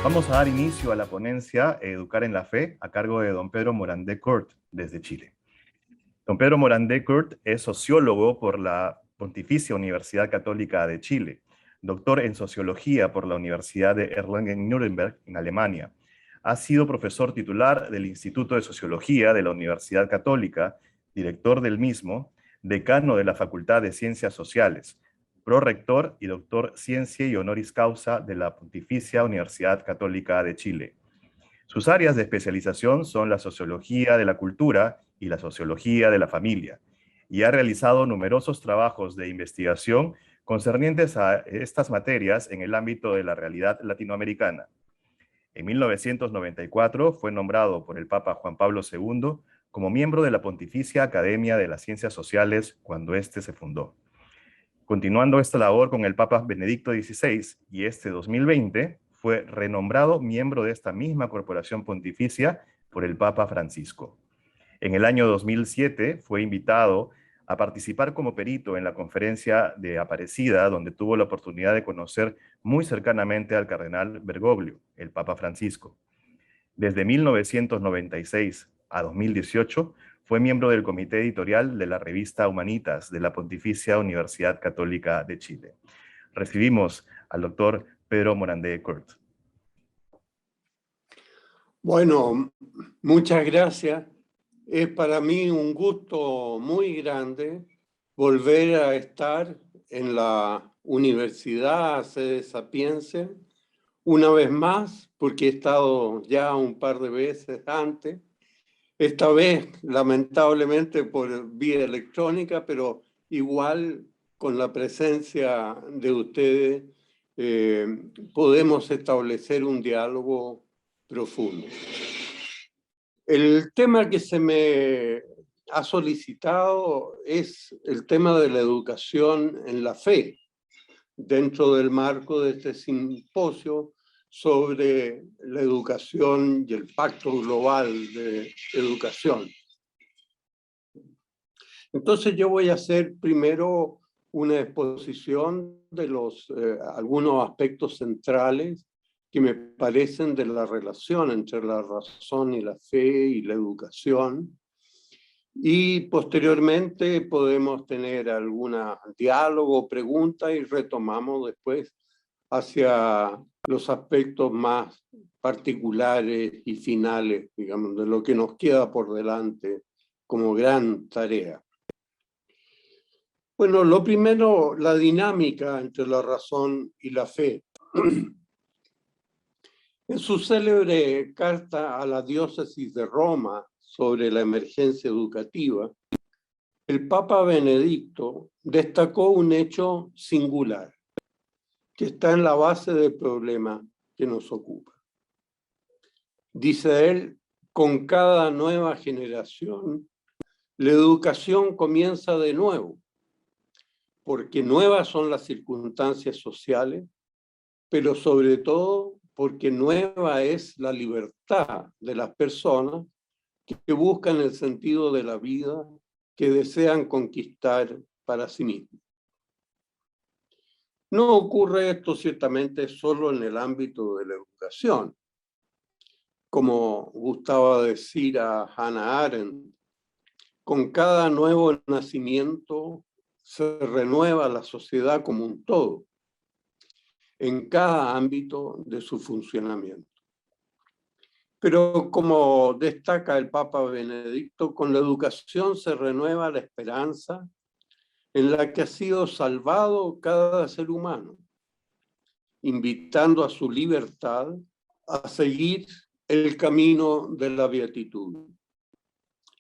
Vamos a dar inicio a la ponencia Educar en la Fe, a cargo de don Pedro Morandé Curt, desde Chile. Don Pedro Morandé Curt es sociólogo por la Pontificia Universidad Católica de Chile, doctor en sociología por la Universidad de Erlangen-Nuremberg, en Alemania. Ha sido profesor titular del Instituto de Sociología de la Universidad Católica, director del mismo, decano de la Facultad de Ciencias Sociales, prorector y doctor Ciencia y Honoris Causa de la Pontificia Universidad Católica de Chile. Sus áreas de especialización son la sociología de la cultura y la sociología de la familia, y ha realizado numerosos trabajos de investigación concernientes a estas materias en el ámbito de la realidad latinoamericana. En 1994 fue nombrado por el Papa Juan Pablo II como miembro de la Pontificia Academia de las Ciencias Sociales cuando éste se fundó. Continuando esta labor con el Papa Benedicto XVI, y este 2020 fue renombrado miembro de esta misma corporación pontificia por el Papa Francisco. En el año 2007 fue invitado a participar como perito en la conferencia de Aparecida, donde tuvo la oportunidad de conocer muy cercanamente al cardenal Bergoglio, el Papa Francisco. Desde 1996 a 2018 fue miembro del comité editorial de la revista Humanitas de la Pontificia Universidad Católica de Chile. Recibimos al doctor Pedro Morandé Curt. Bueno, muchas gracias. Es para mí un gusto muy grande volver a estar en la Universidad Sede Sapiense una vez más, porque he estado ya un par de veces antes. Esta vez, lamentablemente, por vía electrónica, pero igual con la presencia de ustedes podemos establecer un diálogo profundo. El tema que se me ha solicitado es el tema de la educación en la fe, dentro del marco de este simposio sobre la educación y el Pacto Global de Educación. Entonces yo voy a hacer primero una exposición de algunos aspectos centrales que me parecen de la relación entre la razón y la fe y la educación. Y posteriormente podemos tener algún diálogo, pregunta y retomamos después hacia los aspectos más particulares y finales, digamos, de lo que nos queda por delante como gran tarea. Bueno, lo primero, la dinámica entre la razón y la fe. En su célebre carta a la diócesis de Roma sobre la emergencia educativa, el Papa Benedicto destacó un hecho singular, que está en la base del problema que nos ocupa. Dice él, con cada nueva generación, la educación comienza de nuevo, porque nuevas son las circunstancias sociales, pero sobre todo porque nueva es la libertad de las personas que buscan el sentido de la vida, que desean conquistar para sí mismos. No ocurre esto ciertamente solo en el ámbito de la educación. Como gustaba decir a Hannah Arendt, con cada nuevo nacimiento se renueva la sociedad como un todo, en cada ámbito de su funcionamiento. Pero como destaca el Papa Benedicto, con la educación se renueva la esperanza en la que ha sido salvado cada ser humano, invitando a su libertad a seguir el camino de la beatitud.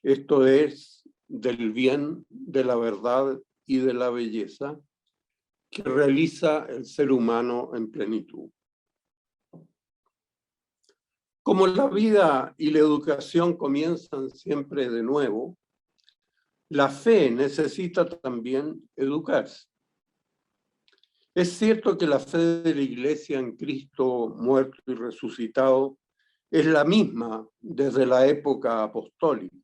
Esto es, del bien, de la verdad y de la belleza que realiza el ser humano en plenitud. Como la vida y la educación comienzan siempre de nuevo, la fe necesita también educarse. Es cierto que la fe de la Iglesia en Cristo muerto y resucitado es la misma desde la época apostólica,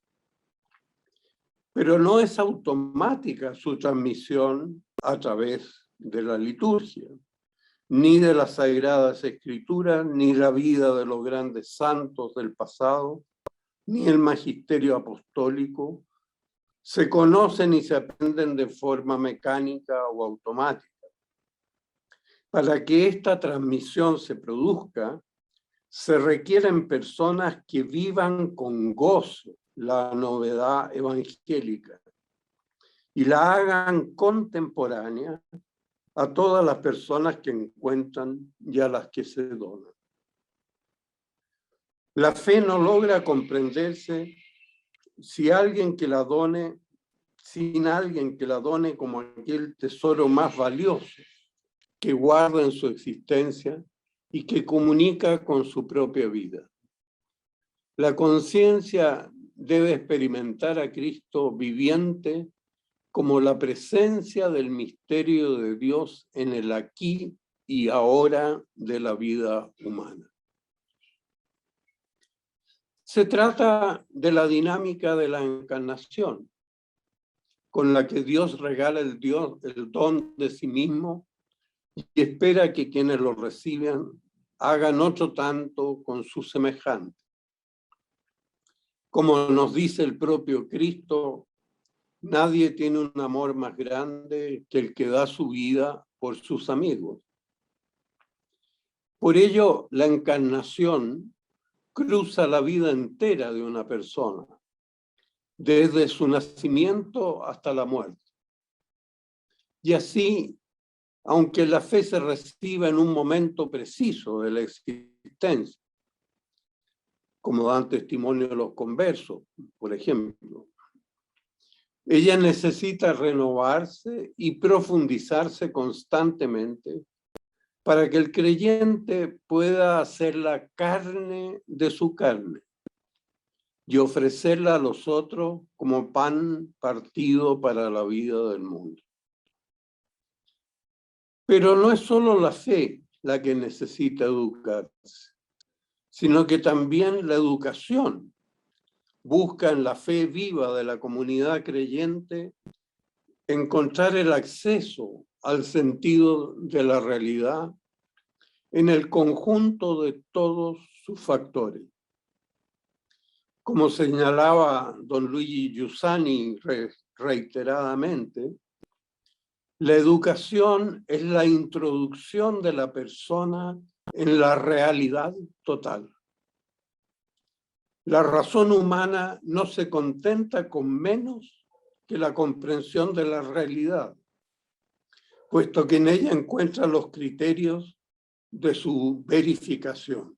pero no es automática su transmisión a través de la liturgia, ni de las Sagradas Escrituras, ni la vida de los grandes santos del pasado, ni el magisterio apostólico, se conocen y se aprenden de forma mecánica o automática. Para que esta transmisión se produzca, se requieren personas que vivan con gozo la novedad evangélica y la hagan contemporánea a todas las personas que encuentran y a las que se donan. La fe no logra comprenderse sin alguien que la done como aquel tesoro más valioso que guarda en su existencia y que comunica con su propia vida. La conciencia debe experimentar a Cristo viviente como la presencia del misterio de Dios en el aquí y ahora de la vida humana. Se trata de la dinámica de la encarnación, con la que Dios regala el don de sí mismo y espera que quienes lo reciban hagan otro tanto con su semejante. Como nos dice el propio Cristo, nadie tiene un amor más grande que el que da su vida por sus amigos. Por ello, la encarnación cruza la vida entera de una persona, desde su nacimiento hasta la muerte. Y así, aunque la fe se reciba en un momento preciso de la existencia, como dan testimonio los conversos, por ejemplo, ella necesita renovarse y profundizarse constantemente para que el creyente pueda hacer la carne de su carne y ofrecerla a los otros como pan partido para la vida del mundo. Pero no es solo la fe la que necesita educarse, sino que también la educación busca en la fe viva de la comunidad creyente encontrar el acceso al sentido de la realidad en el conjunto de todos sus factores. Como señalaba don Luigi Giussani reiteradamente, la educación es la introducción de la persona en la realidad total. La razón humana no se contenta con menos que la comprensión de la realidad, puesto que en ella encuentra los criterios de su verificación.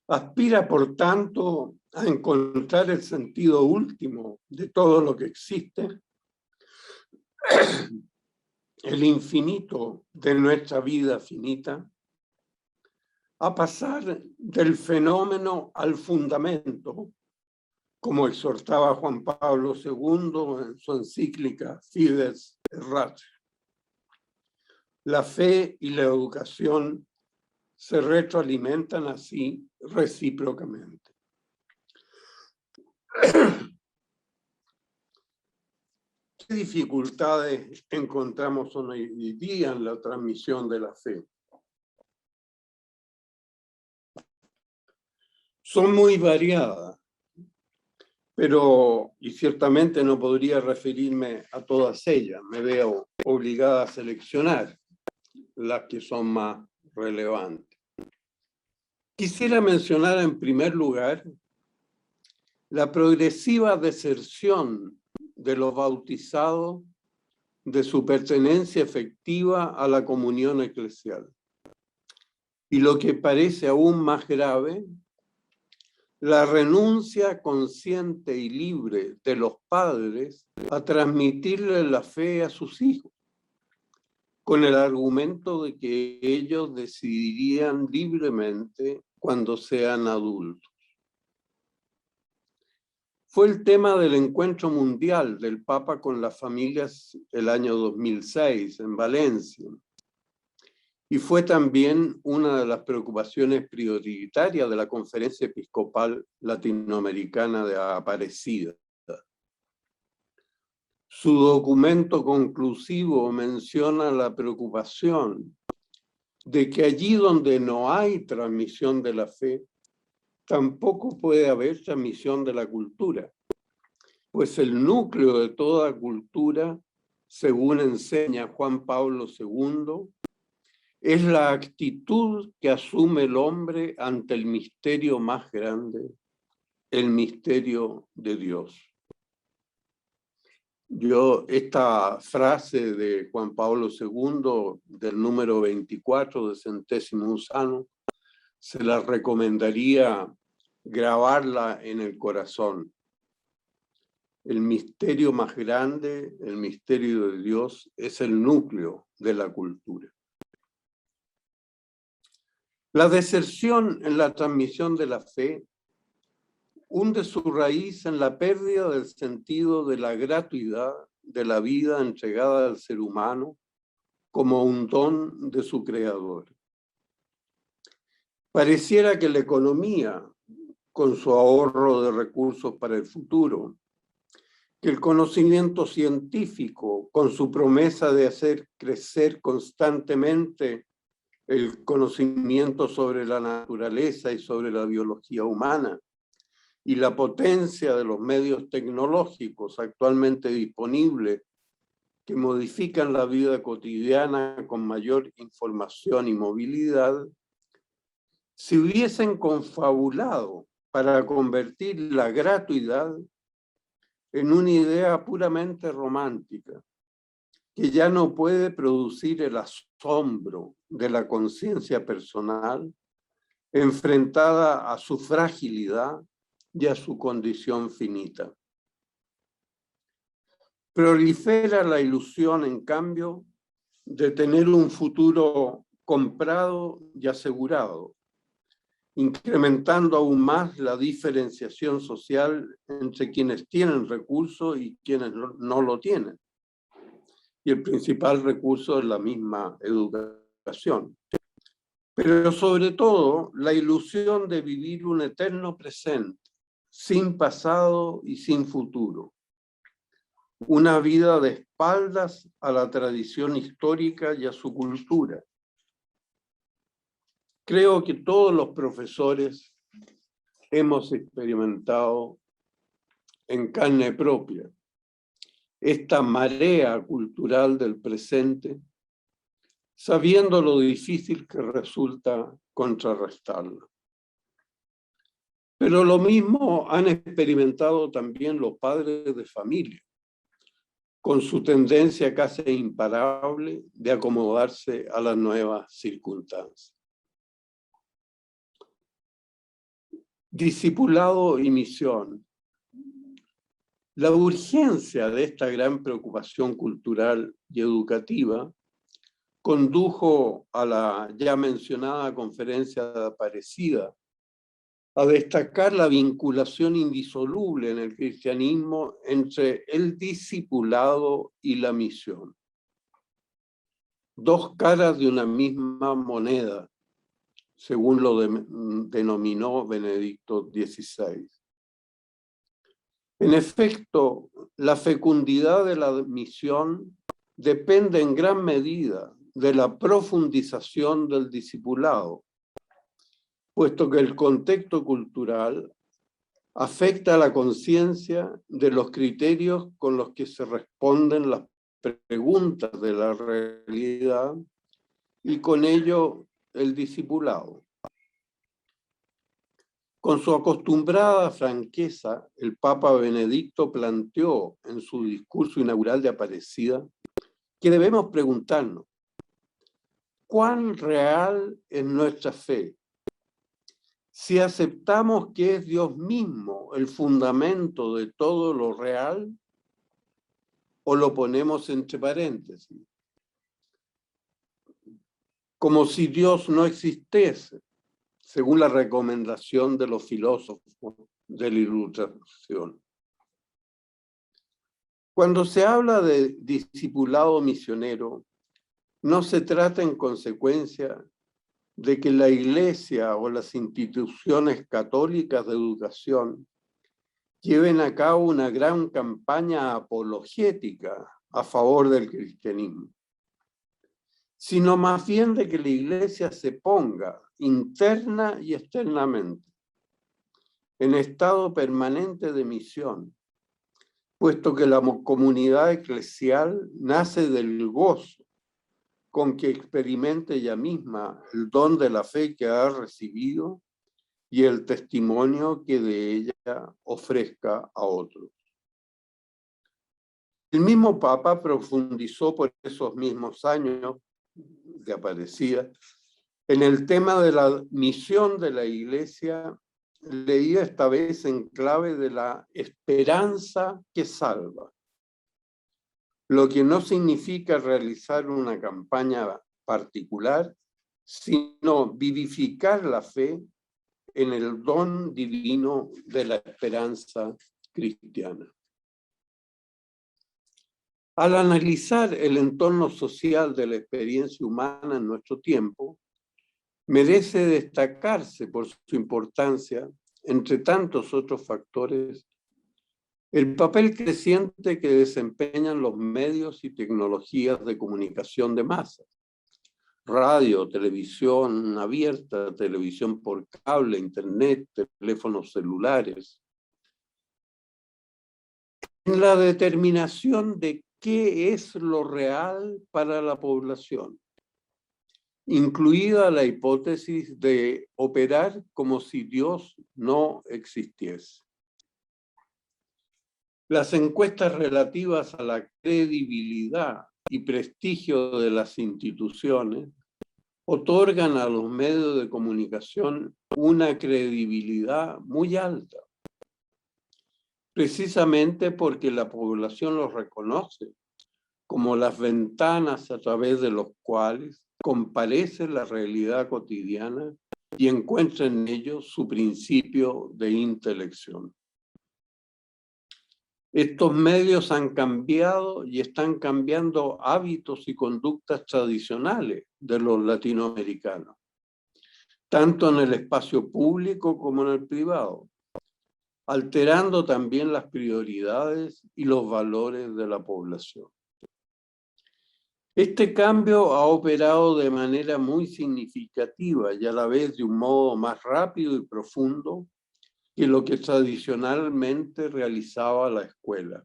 Aspira, por tanto, a encontrar el sentido último de todo lo que existe, el infinito de nuestra vida finita, a pasar del fenómeno al fundamento, como exhortaba Juan Pablo II en su encíclica Fides et Ratio. La fe y la educación se retroalimentan así recíprocamente. ¿Qué dificultades encontramos hoy día en la transmisión de la fe? Son muy variadas, y ciertamente no podría referirme a todas ellas. Me veo obligada a seleccionar las que son más relevantes. Quisiera mencionar en primer lugar la progresiva deserción de los bautizados de su pertenencia efectiva a la comunión eclesial. Y lo que parece aún más grave, la renuncia consciente y libre de los padres a transmitirle la fe a sus hijos, con el argumento de que ellos decidirían libremente cuando sean adultos. Fue el tema del encuentro mundial del Papa con las familias el año 2006 en Valencia. Y fue también una de las preocupaciones prioritarias de la Conferencia Episcopal Latinoamericana de Aparecida. Su documento conclusivo menciona la preocupación de que allí donde no hay transmisión de la fe, tampoco puede haber transmisión de la cultura, pues el núcleo de toda cultura, según enseña Juan Pablo II, es la actitud que asume el hombre ante el misterio más grande, el misterio de Dios. Yo esta frase de Juan Pablo II, del número 24 de Centésimos Annus, se la recomendaría grabarla en el corazón. El misterio más grande, el misterio de Dios, es el núcleo de la cultura. La deserción en la transmisión de la fe hunde su raíz en la pérdida del sentido de la gratuidad de la vida entregada al ser humano como un don de su creador. Pareciera que la economía, con su ahorro de recursos para el futuro, que el conocimiento científico, con su promesa de hacer crecer constantemente el conocimiento sobre la naturaleza y sobre la biología humana, y la potencia de los medios tecnológicos actualmente disponibles que modifican la vida cotidiana con mayor información y movilidad, se hubiesen confabulado para convertir la gratuidad en una idea puramente romántica, que ya no puede producir el asombro de la conciencia personal enfrentada a su fragilidad y a su condición finita. Prolifera la ilusión, en cambio, de tener un futuro comprado y asegurado, incrementando aún más la diferenciación social entre quienes tienen recursos y quienes no lo tienen. Y el principal recurso es la misma educación. Pero sobre todo, la ilusión de vivir un eterno presente, sin pasado y sin futuro. Una vida de espaldas a la tradición histórica y a su cultura. Creo que todos los profesores hemos experimentado en carne propia esta marea cultural del presente, sabiendo lo difícil que resulta contrarrestarla. Pero lo mismo han experimentado también los padres de familia, con su tendencia casi imparable de acomodarse a las nuevas circunstancias. Discipulado y misión. La urgencia de esta gran preocupación cultural y educativa condujo a la ya mencionada conferencia de Aparecida a destacar la vinculación indisoluble en el cristianismo entre el discipulado y la misión. Dos caras de una misma moneda, según lo denominó Benedicto XVI. En efecto, la fecundidad de la misión depende en gran medida de la profundización del discipulado, puesto que el contexto cultural afecta a la conciencia de los criterios con los que se responden las preguntas de la realidad y con ello el discipulado. Con su acostumbrada franqueza, el Papa Benedicto planteó en su discurso inaugural de Aparecida que debemos preguntarnos: ¿cuán real es nuestra fe? Si aceptamos que es Dios mismo el fundamento de todo lo real, o lo ponemos entre paréntesis, como si Dios no existiese, según la recomendación de los filósofos de la Ilustración. Cuando se habla de discipulado misionero, no se trata en consecuencia de que la Iglesia o las instituciones católicas de educación lleven a cabo una gran campaña apologética a favor del cristianismo, sino más bien de que la Iglesia se ponga interna y externamente en estado permanente de misión, puesto que la comunidad eclesial nace del gozo con que experimente ella misma el don de la fe que ha recibido y el testimonio que de ella ofrezca a otros. El mismo Papa profundizó por esos mismos años que aparecía en el tema de la misión de la Iglesia, leía esta vez en clave de la esperanza que salva, lo que no significa realizar una campaña particular, sino vivificar la fe en el don divino de la esperanza cristiana. Al analizar el entorno social de la experiencia humana en nuestro tiempo, merece destacarse por su importancia, entre tantos otros factores, el papel creciente que desempeñan los medios y tecnologías de comunicación de masas, radio, televisión abierta, televisión por cable, internet, teléfonos celulares, en la determinación de qué es lo real para la población, incluida la hipótesis de operar como si Dios no existiese. Las encuestas relativas a la credibilidad y prestigio de las instituciones otorgan a los medios de comunicación una credibilidad muy alta, precisamente porque la población los reconoce como las ventanas a través de los cuales comparece la realidad cotidiana y encuentra en ellos su principio de intelección. Estos medios han cambiado y están cambiando hábitos y conductas tradicionales de los latinoamericanos, tanto en el espacio público como en el privado, alterando también las prioridades y los valores de la población. Este cambio ha operado de manera muy significativa y a la vez de un modo más rápido y profundo que lo que tradicionalmente realizaba la escuela.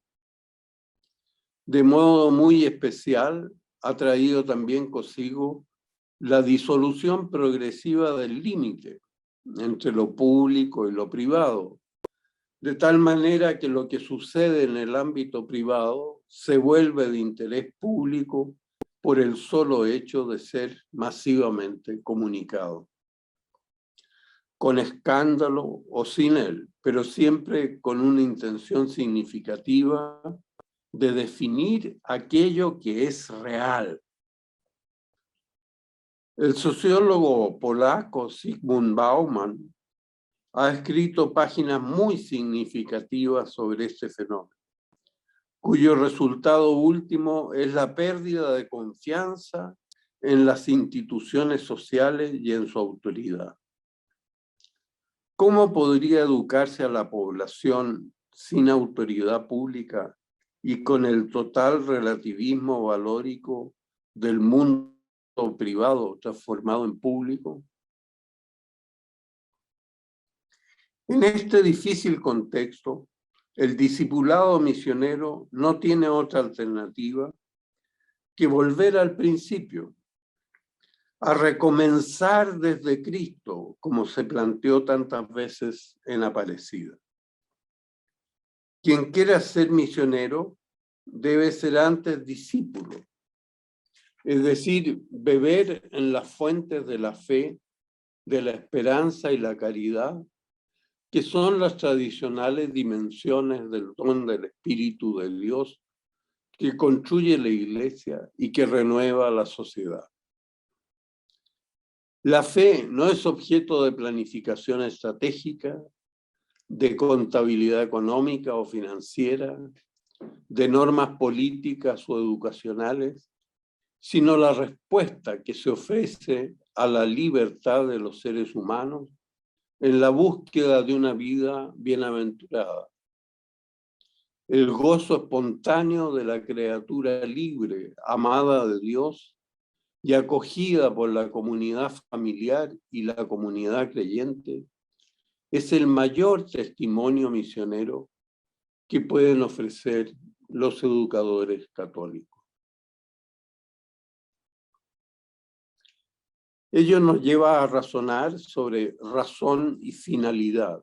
De modo muy especial, ha traído también consigo la disolución progresiva del límite entre lo público y lo privado, de tal manera que lo que sucede en el ámbito privado se vuelve de interés público por el solo hecho de ser masivamente comunicado, con escándalo o sin él, pero siempre con una intención significativa de definir aquello que es real. El sociólogo polaco Zygmunt Bauman ha escrito páginas muy significativas sobre este fenómeno, cuyo resultado último es la pérdida de confianza en las instituciones sociales y en su autoridad. ¿Cómo podría educarse a la población sin autoridad pública y con el total relativismo valórico del mundo privado transformado en público? En este difícil contexto, el discipulado misionero no tiene otra alternativa que volver al principio, a recomenzar desde Cristo, como se planteó tantas veces en Aparecida. Quien quiera ser misionero debe ser antes discípulo, es decir, beber en las fuentes de la fe, de la esperanza y la caridad, que son las tradicionales dimensiones del don del Espíritu de Dios que construye la Iglesia y que renueva la sociedad. La fe no es objeto de planificación estratégica, de contabilidad económica o financiera, de normas políticas o educacionales, sino la respuesta que se ofrece a la libertad de los seres humanos en la búsqueda de una vida bienaventurada, el gozo espontáneo de la criatura libre, amada de Dios y acogida por la comunidad familiar y la comunidad creyente, es el mayor testimonio misionero que pueden ofrecer los educadores católicos. Ello nos lleva a razonar sobre razón y finalidad.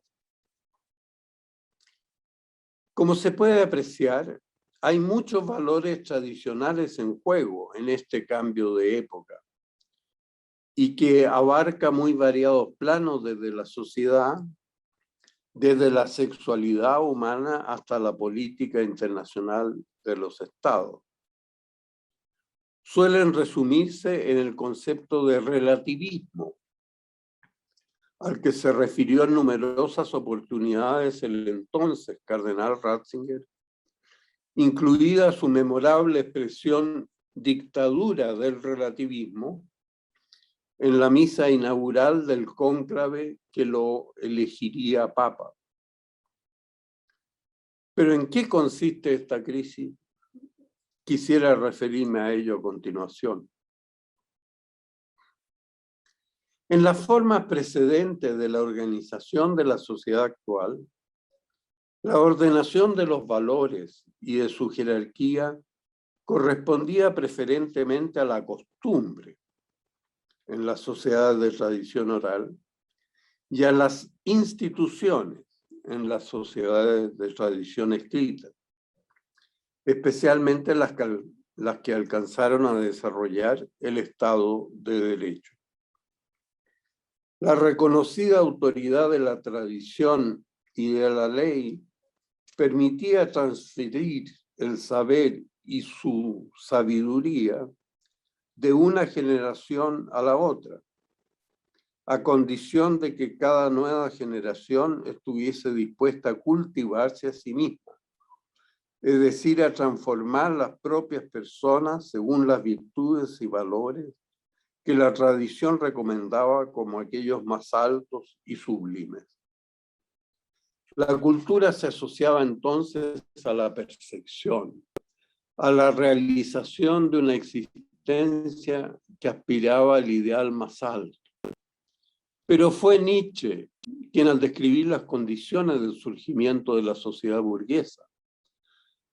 Como se puede apreciar, hay muchos valores tradicionales en juego en este cambio de época y que abarca muy variados planos desde la sociedad, desde la sexualidad humana hasta la política internacional de los estados. Suelen resumirse en el concepto de relativismo, al que se refirió en numerosas oportunidades el entonces cardenal Ratzinger, incluida su memorable expresión dictadura del relativismo en la misa inaugural del cónclave que lo elegiría papa. ¿Pero en qué consiste esta crisis? Quisiera referirme a ello a continuación. En las formas precedentes de la organización de la sociedad actual, la ordenación de los valores y de su jerarquía correspondía preferentemente a la costumbre en las sociedades de tradición oral y a las instituciones en las sociedades de tradición escrita, especialmente las que alcanzaron a desarrollar el Estado de Derecho. La reconocida autoridad de la tradición y de la ley permitía transferir el saber y su sabiduría de una generación a la otra, a condición de que cada nueva generación estuviese dispuesta a cultivarse a sí misma, es decir, a transformar las propias personas según las virtudes y valores que la tradición recomendaba como aquellos más altos y sublimes. La cultura se asociaba entonces a la perfección, a la realización de una existencia que aspiraba al ideal más alto. Pero fue Nietzsche quien, al describir las condiciones del surgimiento de la sociedad burguesa,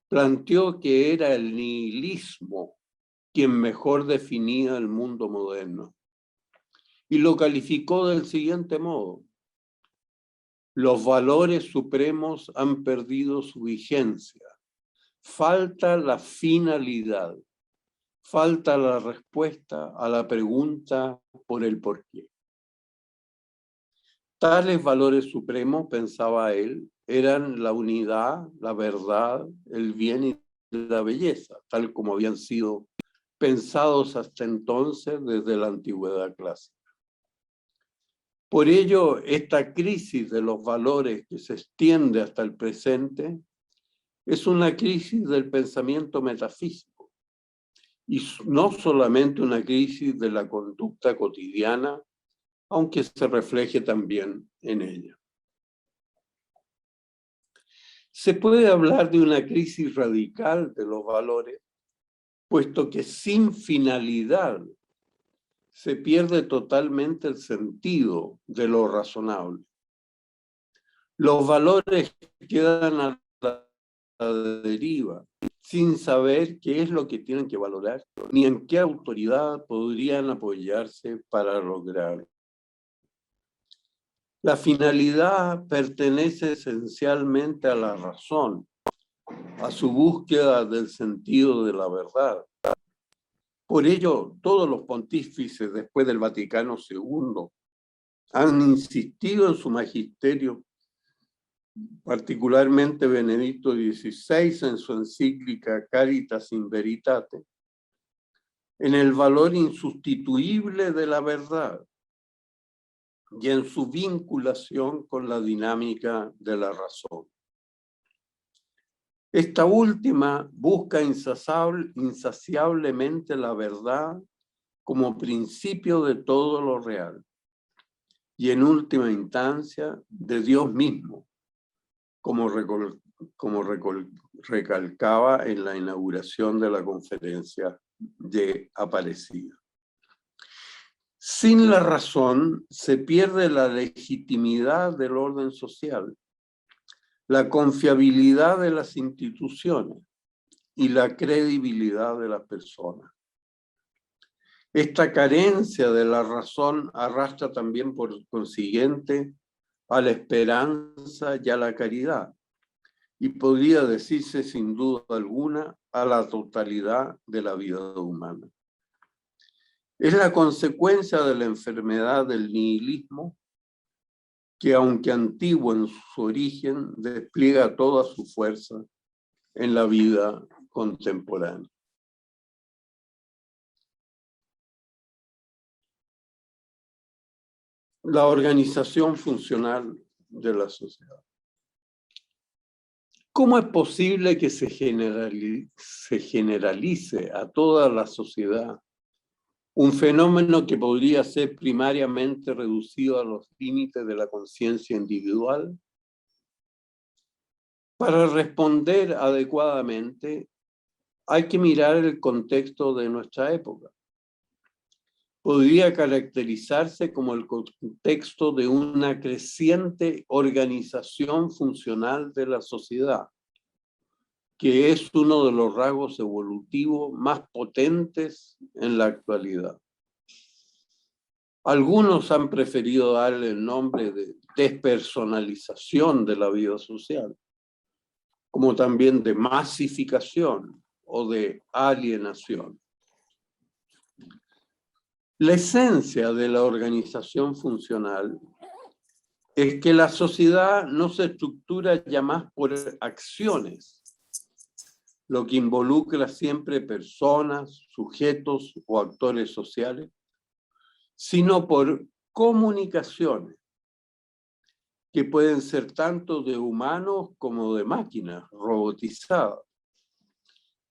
planteó que era el nihilismo quien mejor definía el mundo moderno, y lo calificó del siguiente modo: los valores supremos han perdido su vigencia, falta la finalidad, falta la respuesta a la pregunta por el porqué. Tales valores supremos, pensaba él, eran la unidad, la verdad, el bien y la belleza, tal como habían sido pensados hasta entonces desde la antigüedad clásica. Por ello, esta crisis de los valores que se extiende hasta el presente es una crisis del pensamiento metafísico y no solamente una crisis de la conducta cotidiana, aunque se refleje también en ella. Se puede hablar de una crisis radical de los valores, puesto que sin finalidad se pierde totalmente el sentido de lo razonable. Los valores quedan a la deriva, sin saber qué es lo que tienen que valorar, ni en qué autoridad podrían apoyarse para lograrlo. La finalidad pertenece esencialmente a la razón, a su búsqueda del sentido de la verdad. Por ello, todos los pontífices después del Vaticano II han insistido en su magisterio, particularmente Benedicto XVI en su encíclica Caritas in Veritate, en el valor insustituible de la verdad y en su vinculación con la dinámica de la razón. Esta última busca insaciablemente la verdad como principio de todo lo real y en última instancia de Dios mismo como recalcaba en la inauguración de la conferencia de Aparecida. Sin la razón se pierde la legitimidad del orden social, la confiabilidad de las instituciones y la credibilidad de las personas. Esta carencia de la razón arrastra también por consiguiente a la esperanza y a la caridad, y podría decirse sin duda alguna a la totalidad de la vida humana. Es la consecuencia de la enfermedad del nihilismo que, aunque antiguo en su origen, despliega toda su fuerza en la vida contemporánea. La organización funcional de la sociedad. ¿Cómo es posible que se generalice a toda la sociedad un fenómeno que podría ser primariamente reducido a los límites de la conciencia individual? Para responder adecuadamente, hay que mirar el contexto de nuestra época. Podría caracterizarse como el contexto de una creciente organización funcional de la sociedad, que es uno de los rasgos evolutivos más potentes en la actualidad. Algunos han preferido darle el nombre de despersonalización de la vida social, como también de masificación o de alienación. La esencia de la organización funcional es que la sociedad no se estructura ya más por acciones, lo que involucra siempre personas, sujetos o actores sociales, sino por comunicaciones, que pueden ser tanto de humanos como de máquinas robotizadas,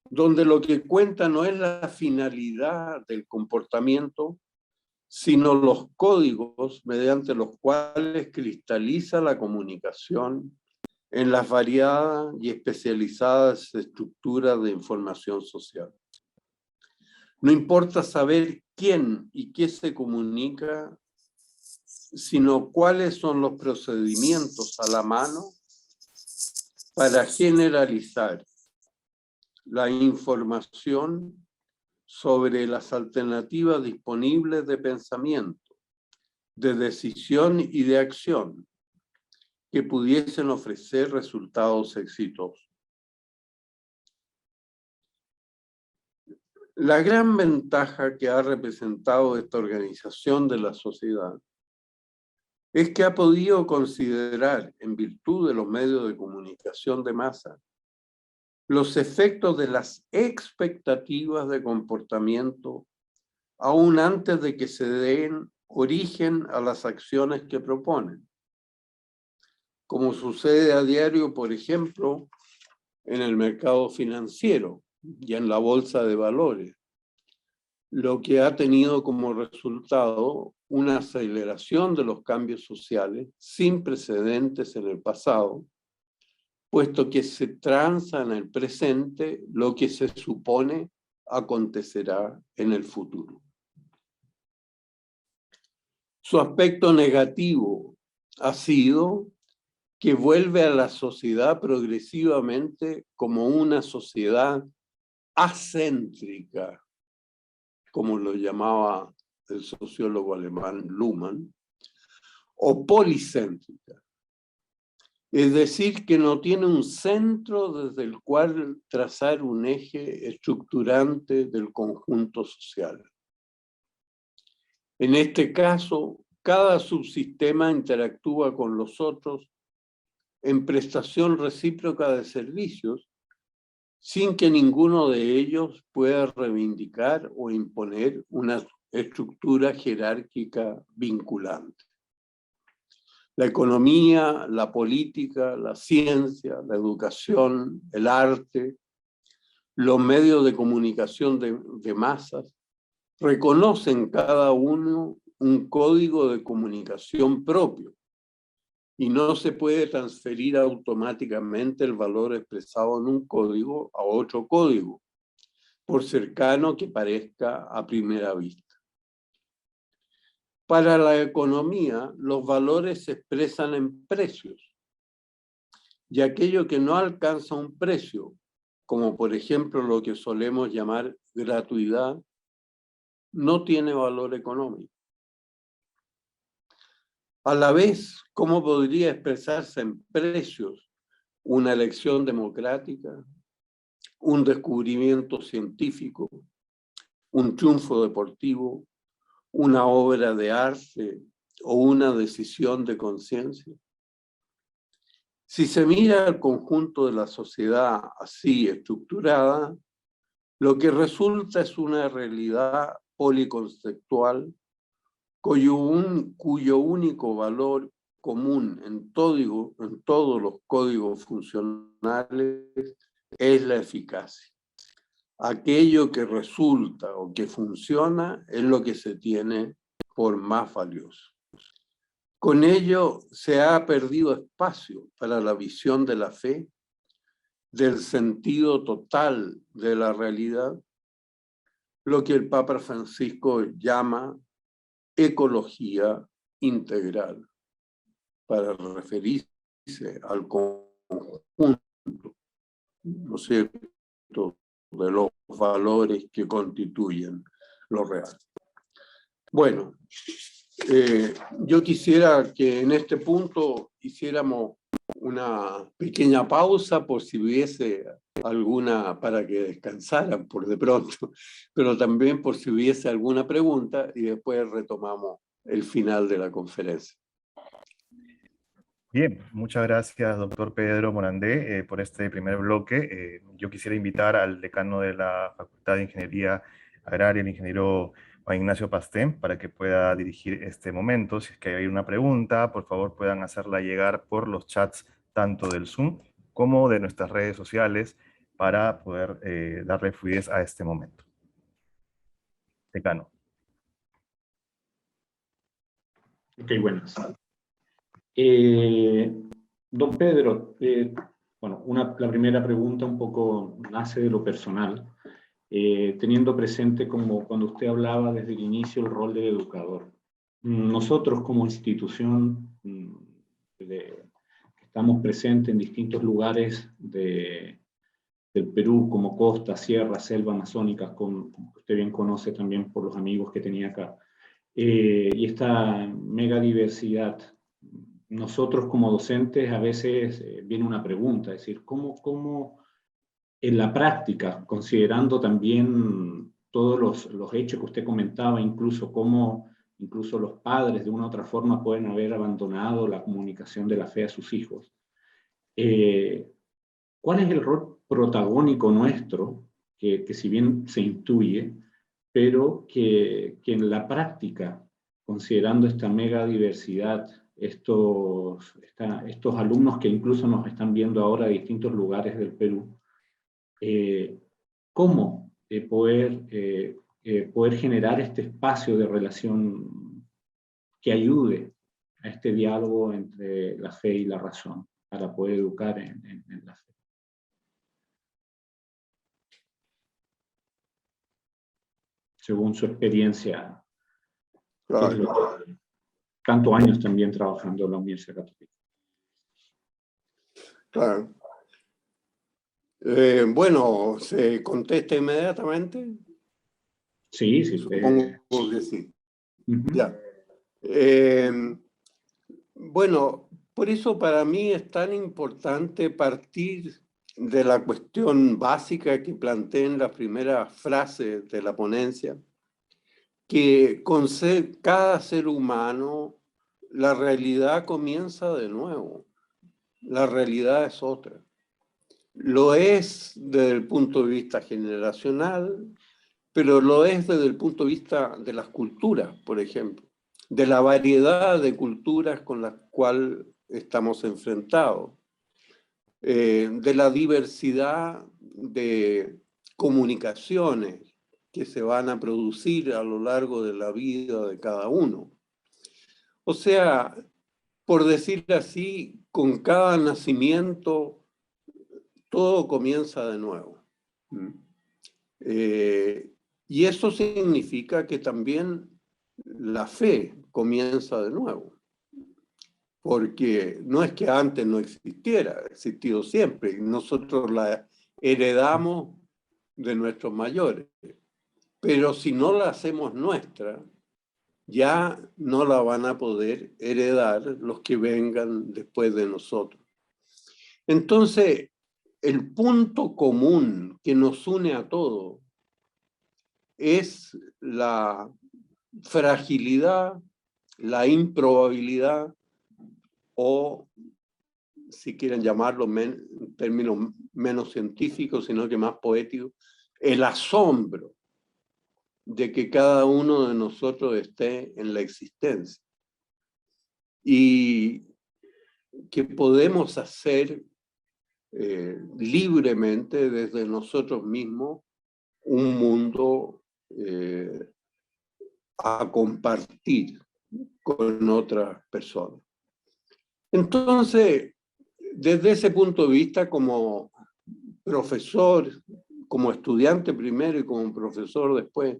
donde lo que cuenta no es la finalidad del comportamiento, sino los códigos mediante los cuales cristaliza la comunicación en las variadas y especializadas estructuras de información social. No importa saber quién y qué se comunica, sino cuáles son los procedimientos a la mano para generalizar la información sobre las alternativas disponibles de pensamiento, de decisión y de acción que pudiesen ofrecer resultados exitosos. La gran ventaja que ha representado esta organización de la sociedad es que ha podido considerar, en virtud de los medios de comunicación de masa, los efectos de las expectativas de comportamiento aún antes de que se den origen a las acciones que proponen, como sucede a diario, por ejemplo, en el mercado financiero y en la bolsa de valores, lo que ha tenido como resultado una aceleración de los cambios sociales sin precedentes en el pasado, puesto que se transa en el presente lo que se supone acontecerá en el futuro. Su aspecto negativo ha sido que vuelve a la sociedad progresivamente como una sociedad acéntrica, como lo llamaba el sociólogo alemán Luhmann, o policéntrica. Es decir, que no tiene un centro desde el cual trazar un eje estructurante del conjunto social. En este caso, cada subsistema interactúa con los otros en prestación recíproca de servicios, sin que ninguno de ellos pueda reivindicar o imponer una estructura jerárquica vinculante. La economía, la política, la ciencia, la educación, el arte, los medios de comunicación de masas, reconocen cada uno un código de comunicación propio, y no se puede transferir automáticamente el valor expresado en un código a otro código, por cercano que parezca a primera vista. Para la economía, los valores se expresan en precios, y aquello que no alcanza un precio, como por ejemplo lo que solemos llamar gratuidad, no tiene valor económico. A la vez, ¿cómo podría expresarse en precios una elección democrática, un descubrimiento científico, un triunfo deportivo, una obra de arte o una decisión de conciencia? Si se mira el conjunto de la sociedad así estructurada, lo que resulta es una realidad policonceptual cuyo único valor común en todos los códigos funcionales es la eficacia. Aquello que resulta o que funciona es lo que se tiene por más valioso. Con ello se ha perdido espacio para la visión de la fe, del sentido total de la realidad, lo que el Papa Francisco llama ecología integral, para referirse al conjunto, ¿no es cierto?, de los valores que constituyen lo real. Bueno, yo quisiera que en este punto hiciéramos una pequeña pausa por si hubiese alguna, para que descansaran por de pronto, pero también por si hubiese alguna pregunta y después retomamos el final de la conferencia. Bien, muchas gracias, doctor Pedro Morandé, por este primer bloque. Yo quisiera invitar al decano de la Facultad de Ingeniería Agraria, el ingeniero Juan Ignacio Pastén, para que pueda dirigir este momento. Si es que hay una pregunta, por favor puedan hacerla llegar por los chats tanto del Zoom como de nuestras redes sociales para poder darle fluidez a este momento. Decano. Ok, buenas. Don Pedro, bueno, la primera pregunta un poco nace de lo personal, teniendo presente como cuando usted hablaba desde el inicio el rol del educador. Nosotros como institución que estamos presentes en distintos lugares del Perú, como costa, sierra, selva amazónica, como usted bien conoce también por los amigos que tenía acá, y esta mega diversidad. Nosotros como docentes a veces viene una pregunta, es decir, ¿cómo en la práctica, considerando también todos los hechos que usted comentaba, incluso cómo incluso los padres de una u otra forma pueden haber abandonado la comunicación de la fe a sus hijos? ¿Cuál es el rol protagónico nuestro, que si bien se intuye, pero que en la práctica, considerando esta mega diversidad, estos alumnos que incluso nos están viendo ahora de distintos lugares del Perú, cómo poder generar este espacio de relación que ayude a este diálogo entre la fe y la razón para poder educar en la fe? Según su experiencia, Claro. Tantos años también trabajando en la Universidad Católica. Claro. Bueno, ¿se contesta inmediatamente? Sí, sí. Supongo que sí. Uh-huh. Ya. Bueno, por eso para mí es tan importante partir de la cuestión básica que planteé en la primera frase de la ponencia, que con cada ser humano la realidad comienza de nuevo. La realidad es otra. Lo es desde el punto de vista generacional, pero lo es desde el punto de vista de las culturas, por ejemplo, de la variedad de culturas con las cuales estamos enfrentados, de la diversidad de comunicaciones que se van a producir a lo largo de la vida de cada uno. O sea, por decir así, con cada nacimiento, todo comienza de nuevo. Y eso significa que también la fe comienza de nuevo. Porque no es que antes no existiera, ha existido siempre, y nosotros la heredamos de nuestros mayores. Pero si no la hacemos nuestra, ya no la van a poder heredar los que vengan después de nosotros. Entonces, el punto común que nos une a todos es la fragilidad, la improbabilidad, o si quieren llamarlo en términos menos científicos, sino que más poéticos, el asombro de que cada uno de nosotros esté en la existencia. Y que podemos hacer libremente desde nosotros mismos un mundo a compartir con otras personas. Entonces, desde ese punto de vista, como profesor, como estudiante primero y como profesor después,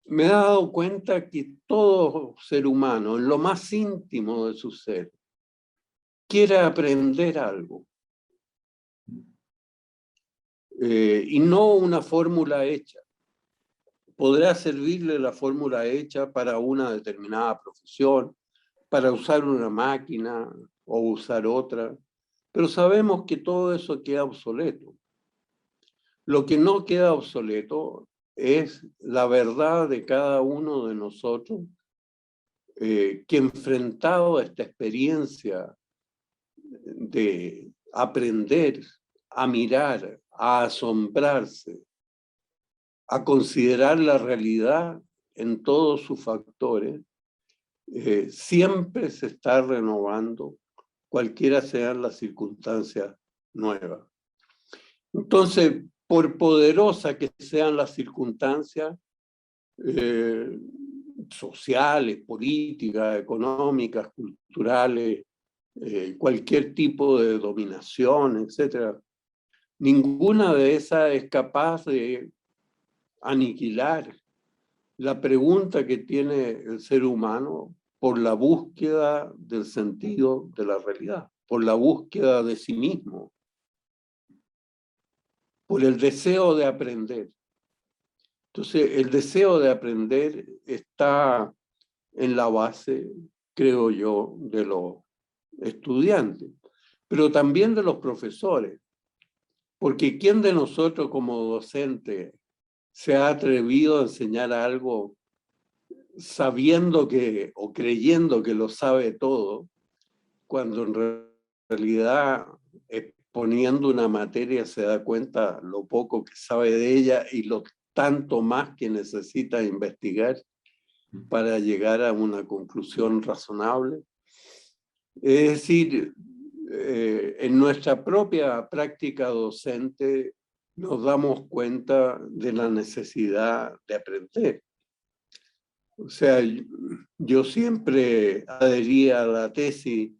me he dado cuenta que todo ser humano, en lo más íntimo de su ser, quiere aprender algo. Y no una fórmula hecha. Podrá servirle la fórmula hecha para una determinada profesión, para usar una máquina o usar otra, pero sabemos que todo eso queda obsoleto. Lo que no queda obsoleto es la verdad de cada uno de nosotros, que enfrentado a esta experiencia de aprender a mirar, a asombrarse, a considerar la realidad en todos sus factores, siempre se está renovando, cualquiera sean las circunstancias nuevas. Entonces, por poderosa que sean las circunstancias sociales, políticas, económicas, culturales, cualquier tipo de dominación, etc., ninguna de esas es capaz de aniquilar la pregunta que tiene el ser humano por la búsqueda del sentido de la realidad, por la búsqueda de sí mismo, por el deseo de aprender. Entonces, el deseo de aprender está en la base, creo yo, de los estudiantes, pero también de los profesores, porque ¿quién de nosotros como docente se ha atrevido a enseñar algo sabiendo que o creyendo que lo sabe todo, cuando en realidad exponiendo una materia se da cuenta lo poco que sabe de ella y lo tanto más que necesita investigar para llegar a una conclusión razonable? Es decir, en nuestra propia práctica docente nos damos cuenta de la necesidad de aprender. O sea, yo siempre adhería a la tesis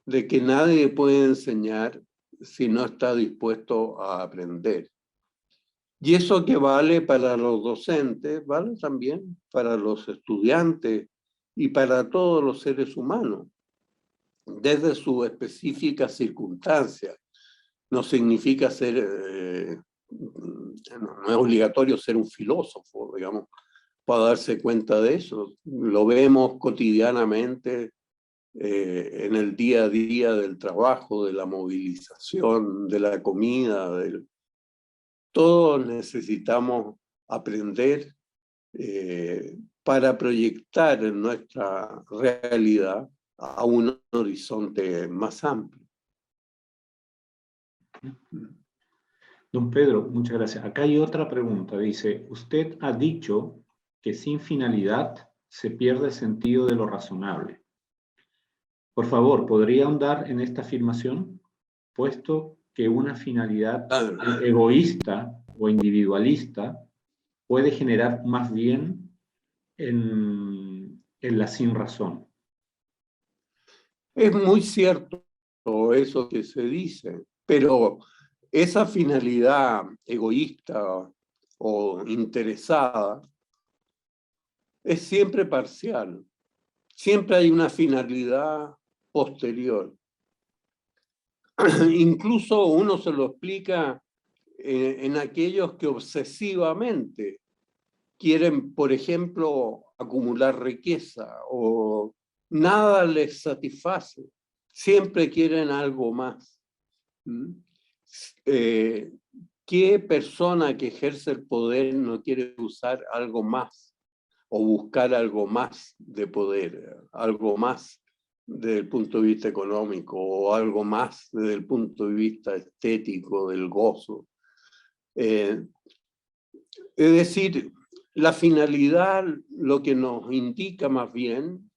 de que nadie puede enseñar si no está dispuesto a aprender. Y eso que vale para los docentes, vale también para los estudiantes y para todos los seres humanos, desde sus específicas circunstancias. No significa ser, no es obligatorio ser un filósofo, digamos, para darse cuenta de eso. Lo vemos cotidianamente en el día a día del trabajo, de la movilización, de la comida. Todos necesitamos aprender para proyectar en nuestra realidad a un horizonte más amplio. Don Pedro, muchas gracias. Acá hay otra pregunta. Dice, usted ha dicho que sin finalidad se pierde el sentido de lo razonable. Por favor, ¿podría ahondar en esta afirmación? Puesto que una finalidad egoísta o individualista puede generar más bien en la sinrazón. Es muy cierto eso que se dice, pero esa finalidad egoísta o interesada es siempre parcial. Siempre hay una finalidad posterior. Incluso uno se lo explica en aquellos que obsesivamente quieren, por ejemplo, acumular riqueza o nada les satisface. Siempre quieren algo más. ¿Qué persona que ejerce el poder no quiere usar algo más o buscar algo más de poder, algo más desde el punto de vista económico o algo más desde el punto de vista estético, del gozo? Es decir, la finalidad lo que nos indica más bien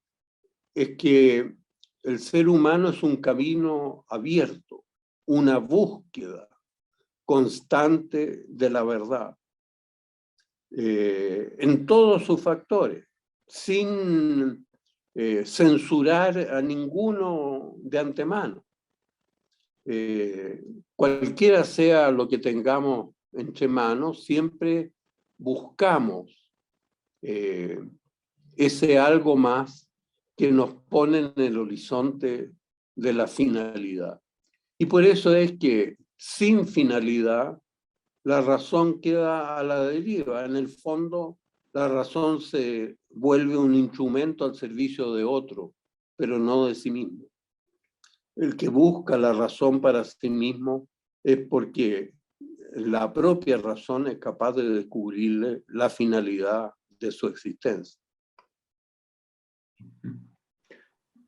es que el ser humano es un camino abierto, una búsqueda constante de la verdad, en todos sus factores, sin censurar a ninguno de antemano. Cualquiera sea lo que tengamos entre manos, siempre buscamos ese algo más que nos pone en el horizonte de la finalidad. Y por eso es que sin finalidad la razón queda a la deriva. En el fondo, la razón se vuelve un instrumento al servicio de otro, pero no de sí mismo. El que busca la razón para sí mismo es porque la propia razón es capaz de descubrirle la finalidad de su existencia.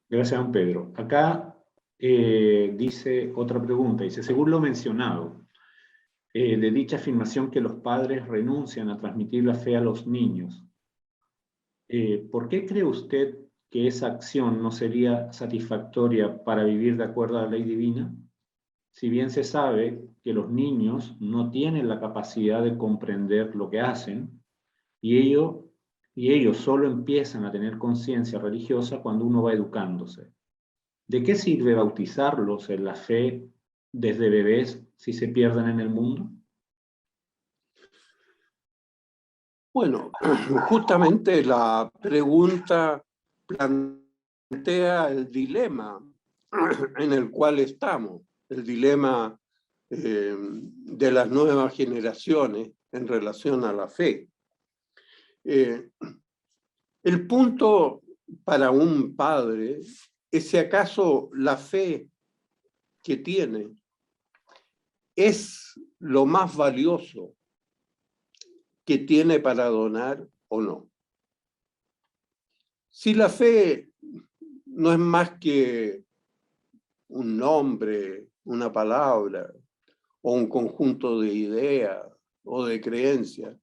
Gracias, don Pedro. Acá dice otra pregunta, dice, según lo mencionado, de dicha afirmación que los padres renuncian a transmitir la fe a los niños, ¿por qué cree usted que esa acción no sería satisfactoria para vivir de acuerdo a la ley divina? Si bien se sabe que los niños no tienen la capacidad de comprender lo que hacen, y ellos solo empiezan a tener conciencia religiosa cuando uno va educándose. ¿De qué sirve bautizarlos en la fe desde bebés si se pierden en el mundo? Bueno, justamente la pregunta plantea el dilema en el cual estamos, el dilema de las nuevas generaciones en relación a la fe. El punto para un padre es si acaso la fe que tiene es lo más valioso que tiene para donar o no. Si la fe no es más que un nombre, una palabra, o un conjunto de ideas o de creencias,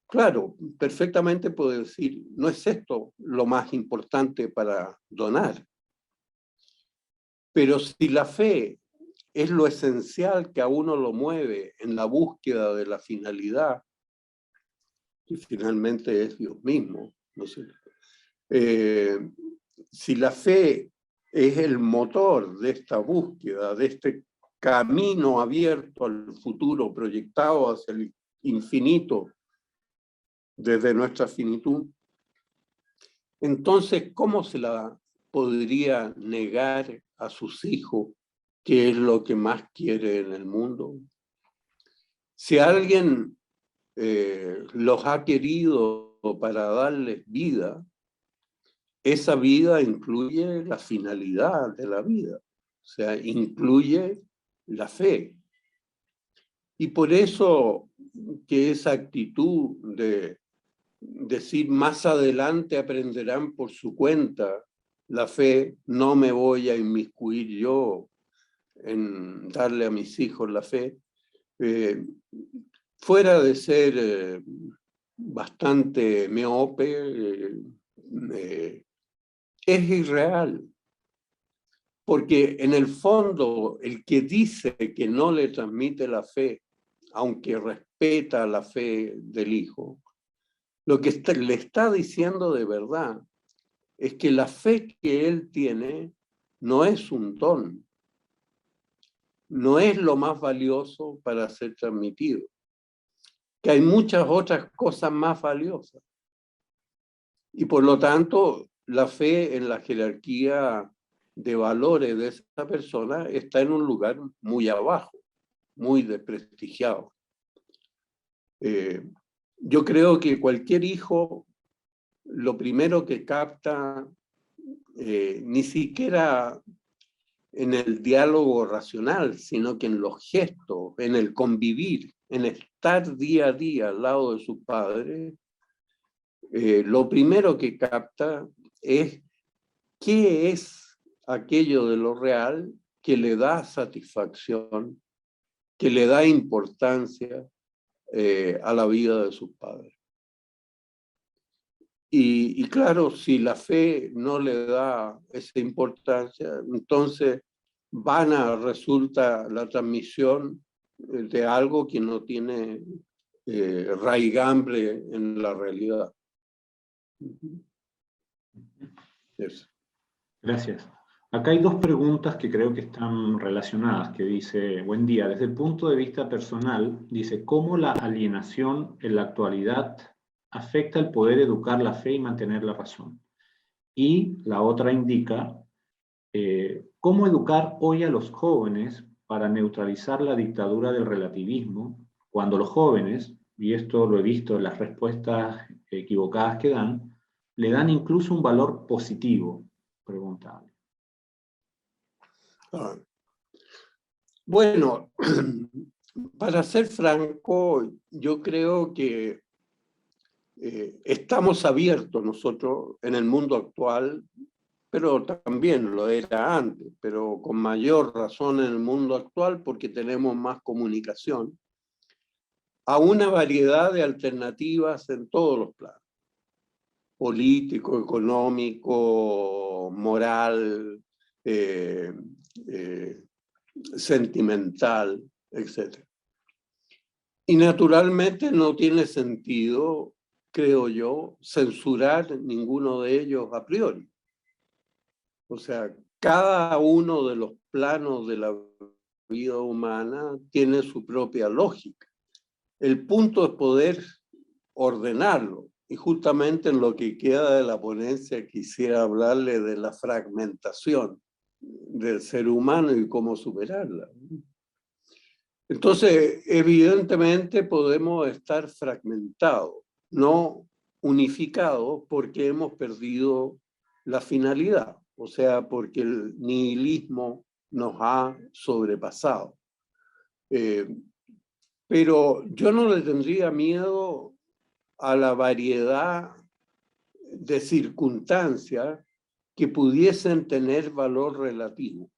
claro, perfectamente puedo decir, no es esto lo más importante para donar. Pero si la fe es lo esencial que a uno lo mueve en la búsqueda de la finalidad, que finalmente es Dios mismo, ¿no es cierto? Si la fe es el motor de esta búsqueda, de este camino abierto al futuro, proyectado hacia el infinito desde nuestra finitud, entonces, ¿cómo se la podría negar a sus hijos qué es lo que más quiere en el mundo? Si alguien los ha querido para darles vida, esa vida incluye la finalidad de la vida, o sea, incluye la fe. Y por eso que esa actitud de decir más adelante aprenderán por su cuenta la fe, no me voy a inmiscuir yo en darle a mis hijos la fe, fuera de ser bastante miope, es irreal. Porque en el fondo, el que dice que no le transmite la fe, aunque respeta la fe del hijo, lo que le está diciendo de verdad es que la fe que él tiene no es un don, no es lo más valioso para ser transmitido, que hay muchas otras cosas más valiosas. Y por lo tanto, la fe en la jerarquía de valores de esa persona está en un lugar muy abajo, muy desprestigiado. Yo creo que cualquier hijo, lo primero que capta, ni siquiera en el diálogo racional, sino que en los gestos, en el convivir, en estar día a día al lado de sus padres, lo primero que capta es qué es aquello de lo real que le da satisfacción, que le da importancia a la vida de sus padres. Y claro, si la fe no le da esa importancia, entonces vana resulta la transmisión de algo que no tiene raigambre en la realidad. Eso. Gracias. Acá hay dos preguntas que creo que están relacionadas, que dice, buen día, desde el punto de vista personal, dice, ¿cómo la alienación en la actualidad afecta el poder educar la fe y mantener la razón? Y la otra indica, ¿cómo educar hoy a los jóvenes para neutralizar la dictadura del relativismo cuando los jóvenes, y esto lo he visto en las respuestas equivocadas que dan, le dan incluso un valor positivo? Preguntable. Bueno, para ser franco, yo creo que estamos abiertos nosotros en el mundo actual, pero también lo era antes, pero con mayor razón en el mundo actual porque tenemos más comunicación, a una variedad de alternativas en todos los planos: político, económico, moral, sentimental, etc. Y naturalmente no tiene sentido, creo yo, censurar ninguno de ellos a priori. O sea, cada uno de los planos de la vida humana tiene su propia lógica. El punto es poder ordenarlo. Y justamente en lo que queda de la ponencia quisiera hablarle de la fragmentación del ser humano y cómo superarla. Entonces, evidentemente podemos estar fragmentados, no unificados, porque hemos perdido la finalidad, o sea, porque el nihilismo nos ha sobrepasado. Pero yo no le tendría miedo a la variedad de circunstancias que pudiesen tener valor relativo.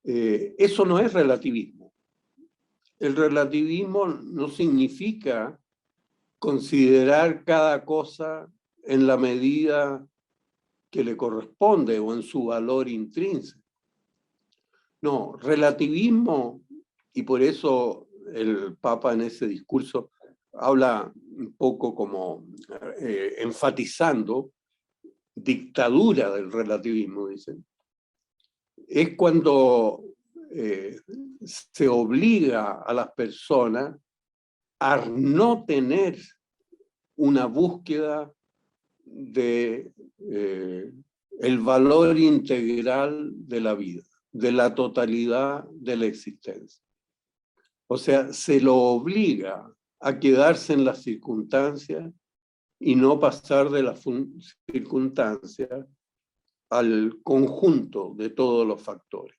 Eso no es relativismo. El relativismo no significa considerar cada cosa en la medida que le corresponde o en su valor intrínseco. No, relativismo, y por eso el Papa en ese discurso habla un poco como enfatizando dictadura del relativismo, dicen. Es cuando se obliga a las personas a no tener una búsqueda de el valor integral de la vida, de la totalidad de la existencia. O sea, se lo obliga a quedarse en las circunstancias y no pasar de las circunstancias al conjunto de todos los factores.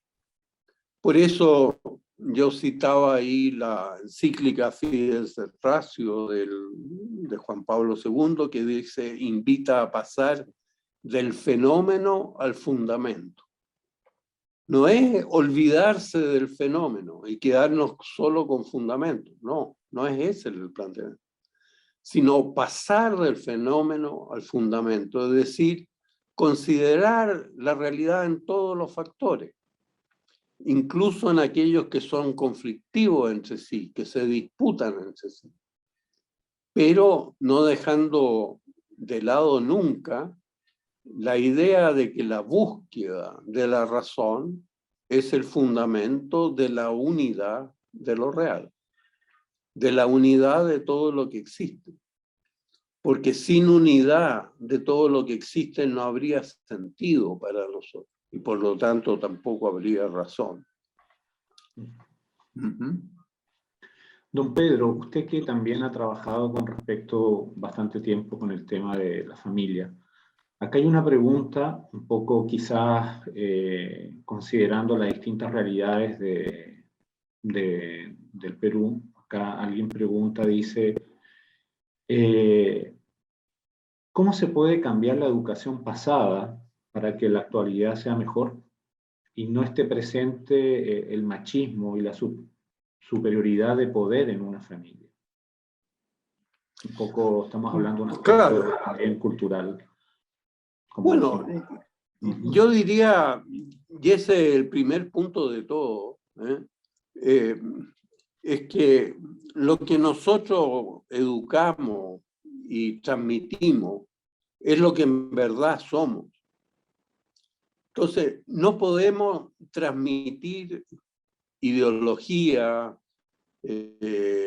Por eso yo citaba ahí la encíclica Fides et Ratio de Juan Pablo II, que dice, invita a pasar del fenómeno al fundamento. No es olvidarse del fenómeno y quedarnos solo con fundamento, no, no es ese el planteamiento, sino pasar del fenómeno al fundamento, es decir, considerar la realidad en todos los factores, incluso en aquellos que son conflictivos entre sí, que se disputan entre sí, pero no dejando de lado nunca la idea de que la búsqueda de la razón es el fundamento de la unidad de lo real, de la unidad de todo lo que existe. Porque sin unidad de todo lo que existe no habría sentido para nosotros y por lo tanto tampoco habría razón. Don Pedro, usted que también ha trabajado con respecto bastante tiempo con el tema de la familia, acá hay una pregunta, un poco quizás considerando las distintas realidades del Perú. Acá alguien pregunta, dice, ¿cómo se puede cambiar la educación pasada para que la actualidad sea mejor y no esté presente el machismo y la superioridad de poder en una familia? Un poco estamos hablando de un aspecto también cultural. Bueno, yo diría, y ese es el primer punto de todo, es que lo que nosotros educamos y transmitimos es lo que en verdad somos. Entonces, no podemos transmitir ideología,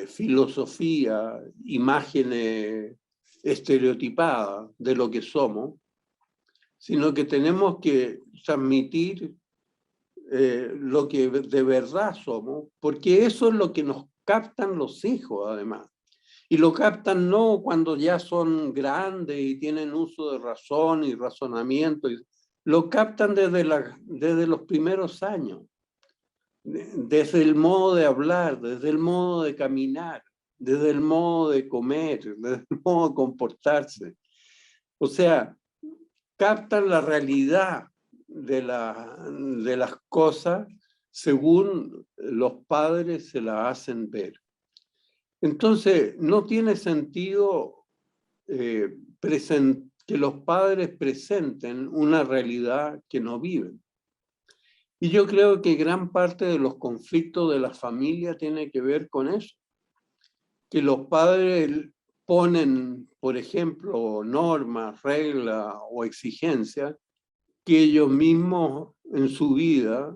filosofía, imágenes estereotipadas de lo que somos, sino que tenemos que transmitir lo que de verdad somos, porque eso es lo que nos captan los hijos, además. Y lo captan no cuando ya son grandes y tienen uso de razón y razonamiento, lo captan desde los primeros años, desde el modo de hablar, desde el modo de caminar, desde el modo de comer, desde el modo de comportarse. O sea, captan la realidad de las cosas según los padres se la hacen ver. Entonces, no tiene sentido que los padres presenten una realidad que no viven. Y yo creo que gran parte de los conflictos de la familia tiene que ver con eso. Que los padres ponen, por ejemplo, normas, reglas o exigencias que ellos mismos en su vida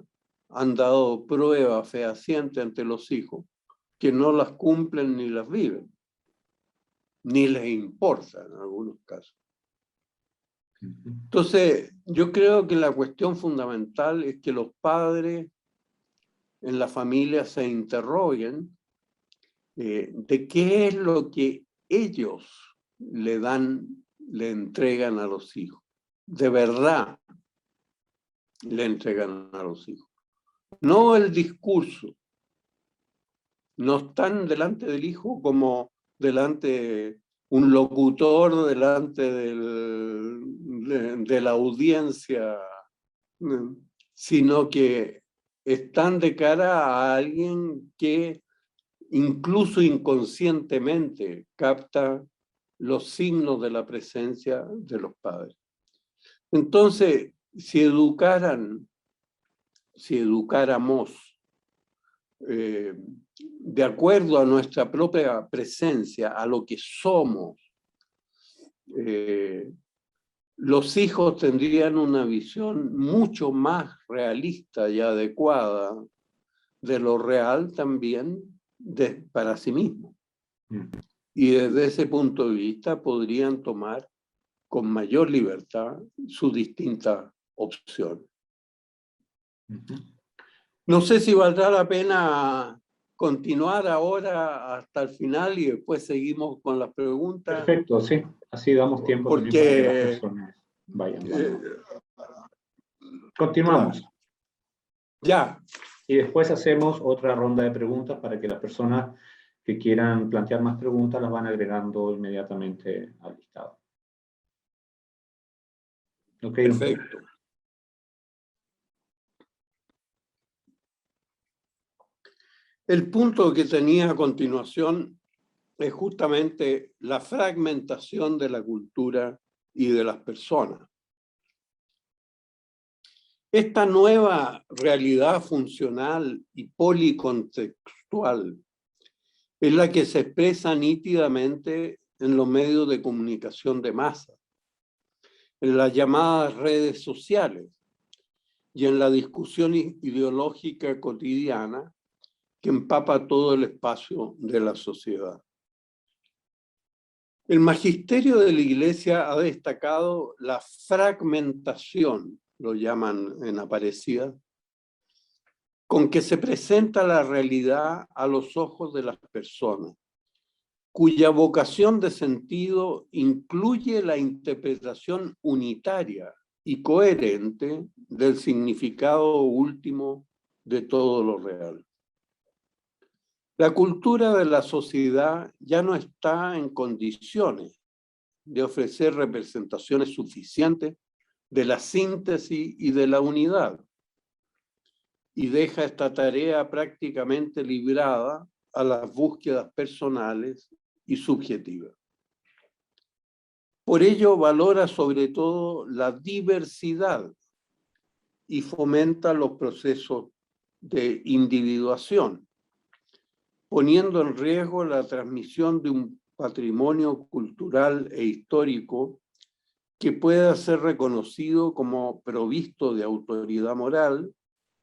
han dado prueba fehaciente ante los hijos, que no las cumplen ni las viven, ni les importa en algunos casos. Entonces, yo creo que la cuestión fundamental es que los padres en la familia se interroguen de qué es lo que ellos le entregan a los hijos. De verdad le entregan a los hijos. No el discurso. No están delante del hijo como delante un locutor, delante de la audiencia, sino que están de cara a alguien que incluso inconscientemente capta los signos de la presencia de los padres. Entonces, si educáramos de acuerdo a nuestra propia presencia, a lo que somos, los hijos tendrían una visión mucho más realista y adecuada de lo real también para sí mismos. Y desde ese punto de vista podrían tomar con mayor libertad sus distintas opciones. No sé si valdrá la pena continuar ahora hasta el final y después seguimos con las preguntas. Perfecto, sí. Así damos tiempo porque, también para que las personas vayan. Continuamos. Claro. Ya. Y después hacemos otra ronda de preguntas para que las personas que quieran plantear más preguntas las van agregando inmediatamente al listado. Okay, perfecto. El punto que tenía a continuación es justamente la fragmentación de la cultura y de las personas. Esta nueva realidad funcional y policontextual es la que se expresa nítidamente en los medios de comunicación de masa, en las llamadas redes sociales y en la discusión ideológica cotidiana que empapa todo el espacio de la sociedad. El magisterio de la Iglesia ha destacado la fragmentación, lo llaman en Aparecida, con que se presenta la realidad a los ojos de las personas, cuya vocación de sentido incluye la interpretación unitaria y coherente del significado último de todo lo real. La cultura de la sociedad ya no está en condiciones de ofrecer representaciones suficientes de la síntesis y de la unidad, y deja esta tarea prácticamente librada a las búsquedas personales y subjetivas. Por ello valora sobre todo la diversidad y fomenta los procesos de individuación, poniendo en riesgo la transmisión de un patrimonio cultural e histórico que pueda ser reconocido como provisto de autoridad moral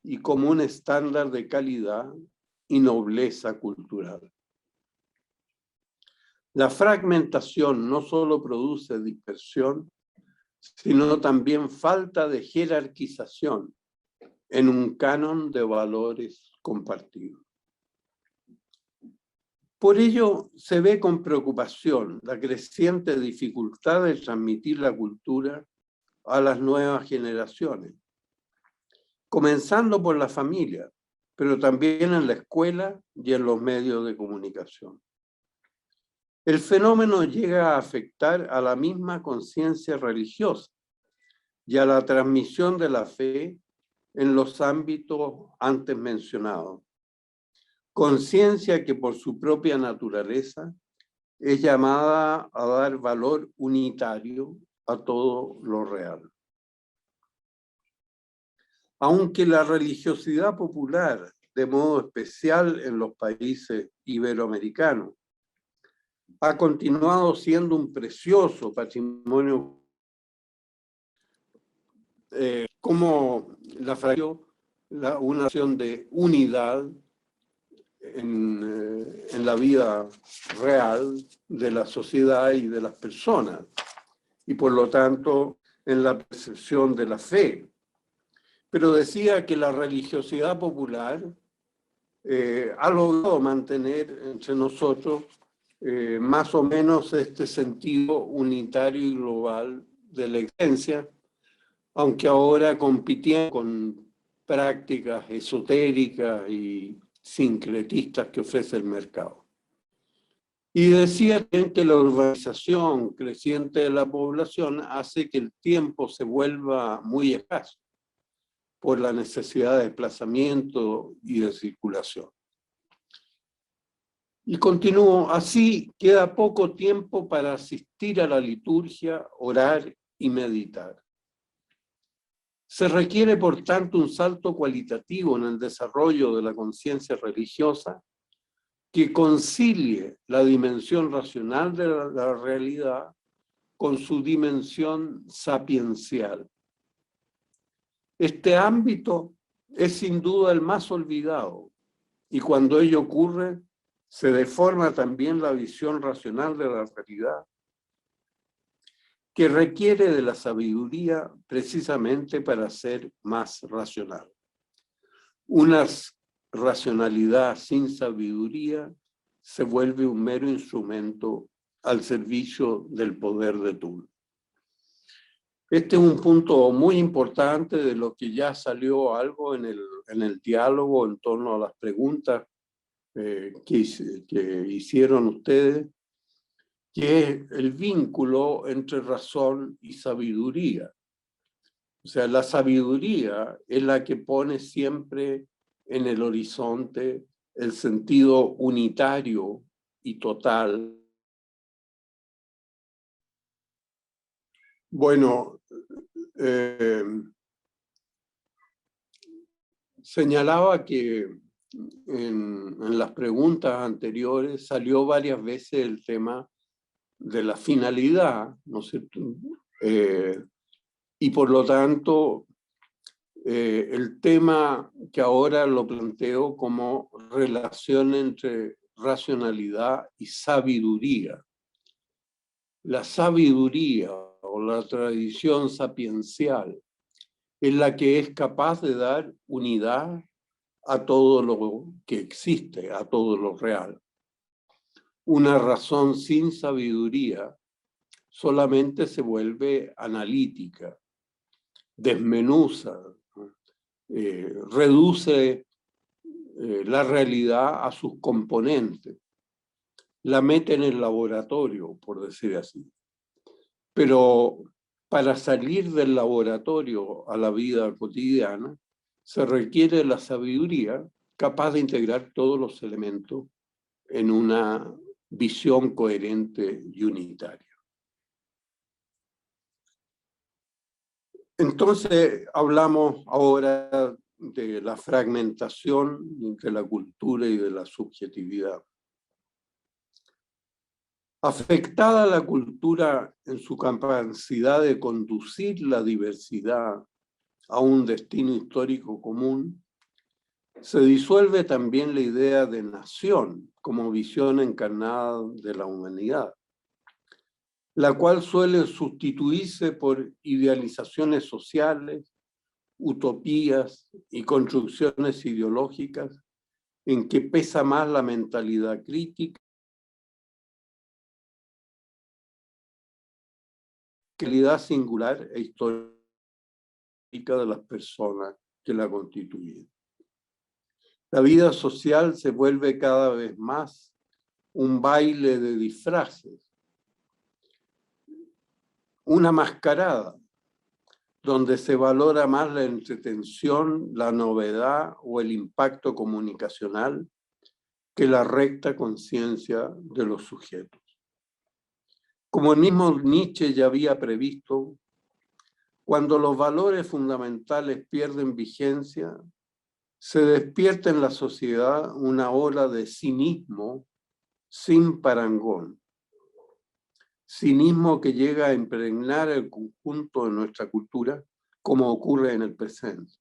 y como un estándar de calidad y nobleza cultural. La fragmentación no solo produce dispersión, sino también falta de jerarquización en un canon de valores compartidos. Por ello, se ve con preocupación la creciente dificultad de transmitir la cultura a las nuevas generaciones, comenzando por la familia, pero también en la escuela y en los medios de comunicación. El fenómeno llega a afectar a la misma conciencia religiosa y a la transmisión de la fe en los ámbitos antes mencionados. Conciencia que por su propia naturaleza es llamada a dar valor unitario a todo lo real. Aunque la religiosidad popular, de modo especial en los países iberoamericanos, ha continuado siendo un precioso patrimonio, como una acción de unidad en la vida real de la sociedad y de las personas, y por lo tanto en la percepción de la fe. Pero decía que la religiosidad popular ha logrado mantener entre nosotros más o menos este sentido unitario y global de la existencia, aunque ahora compitiendo con prácticas esotéricas y sincretistas que ofrece el mercado. Y decía también que la urbanización creciente de la población hace que el tiempo se vuelva muy escaso por la necesidad de desplazamiento y de circulación. Y continúo, así queda poco tiempo para asistir a la liturgia, orar y meditar. Se requiere, por tanto, un salto cualitativo en el desarrollo de la conciencia religiosa que concilie la dimensión racional de la realidad con su dimensión sapiencial. Este ámbito es sin duda el más olvidado, y cuando ello ocurre, se deforma también la visión racional de la realidad, que requiere de la sabiduría precisamente para ser más racional. Una racionalidad sin sabiduría se vuelve un mero instrumento al servicio del poder de turno. Este es un punto muy importante de lo que ya salió algo en el diálogo en torno a las preguntas que hicieron ustedes, que es el vínculo entre razón y sabiduría. O sea, la sabiduría es la que pone siempre en el horizonte el sentido unitario y total. Bueno, señalaba que en las preguntas anteriores salió varias veces el tema de la finalidad, ¿no es cierto? Y por lo tanto, el tema que ahora lo planteo como relación entre racionalidad y sabiduría. La sabiduría o la tradición sapiencial es la que es capaz de dar unidad a todo lo que existe, a todo lo real. Una razón sin sabiduría solamente se vuelve analítica, desmenuza, reduce la realidad a sus componentes, la mete en el laboratorio, por decir así. Pero para salir del laboratorio a la vida cotidiana, se requiere la sabiduría capaz de integrar todos los elementos en una visión coherente y unitaria. Entonces, hablamos ahora de la fragmentación entre la cultura y de la subjetividad. Afectada la cultura en su capacidad de conducir la diversidad a un destino histórico común, se disuelve también la idea de nación como visión encarnada de la humanidad, la cual suele sustituirse por idealizaciones sociales, utopías y construcciones ideológicas en que pesa más la mentalidad crítica, calidad singular e histórica de las personas que la constituyen. La vida social se vuelve cada vez más un baile de disfraces, una mascarada, donde se valora más la entretención, la novedad o el impacto comunicacional que la recta conciencia de los sujetos. Como el mismo Nietzsche ya había previsto, cuando los valores fundamentales pierden vigencia, se despierta en la sociedad una ola de cinismo sin parangón. Cinismo que llega a impregnar el conjunto de nuestra cultura, como ocurre en el presente.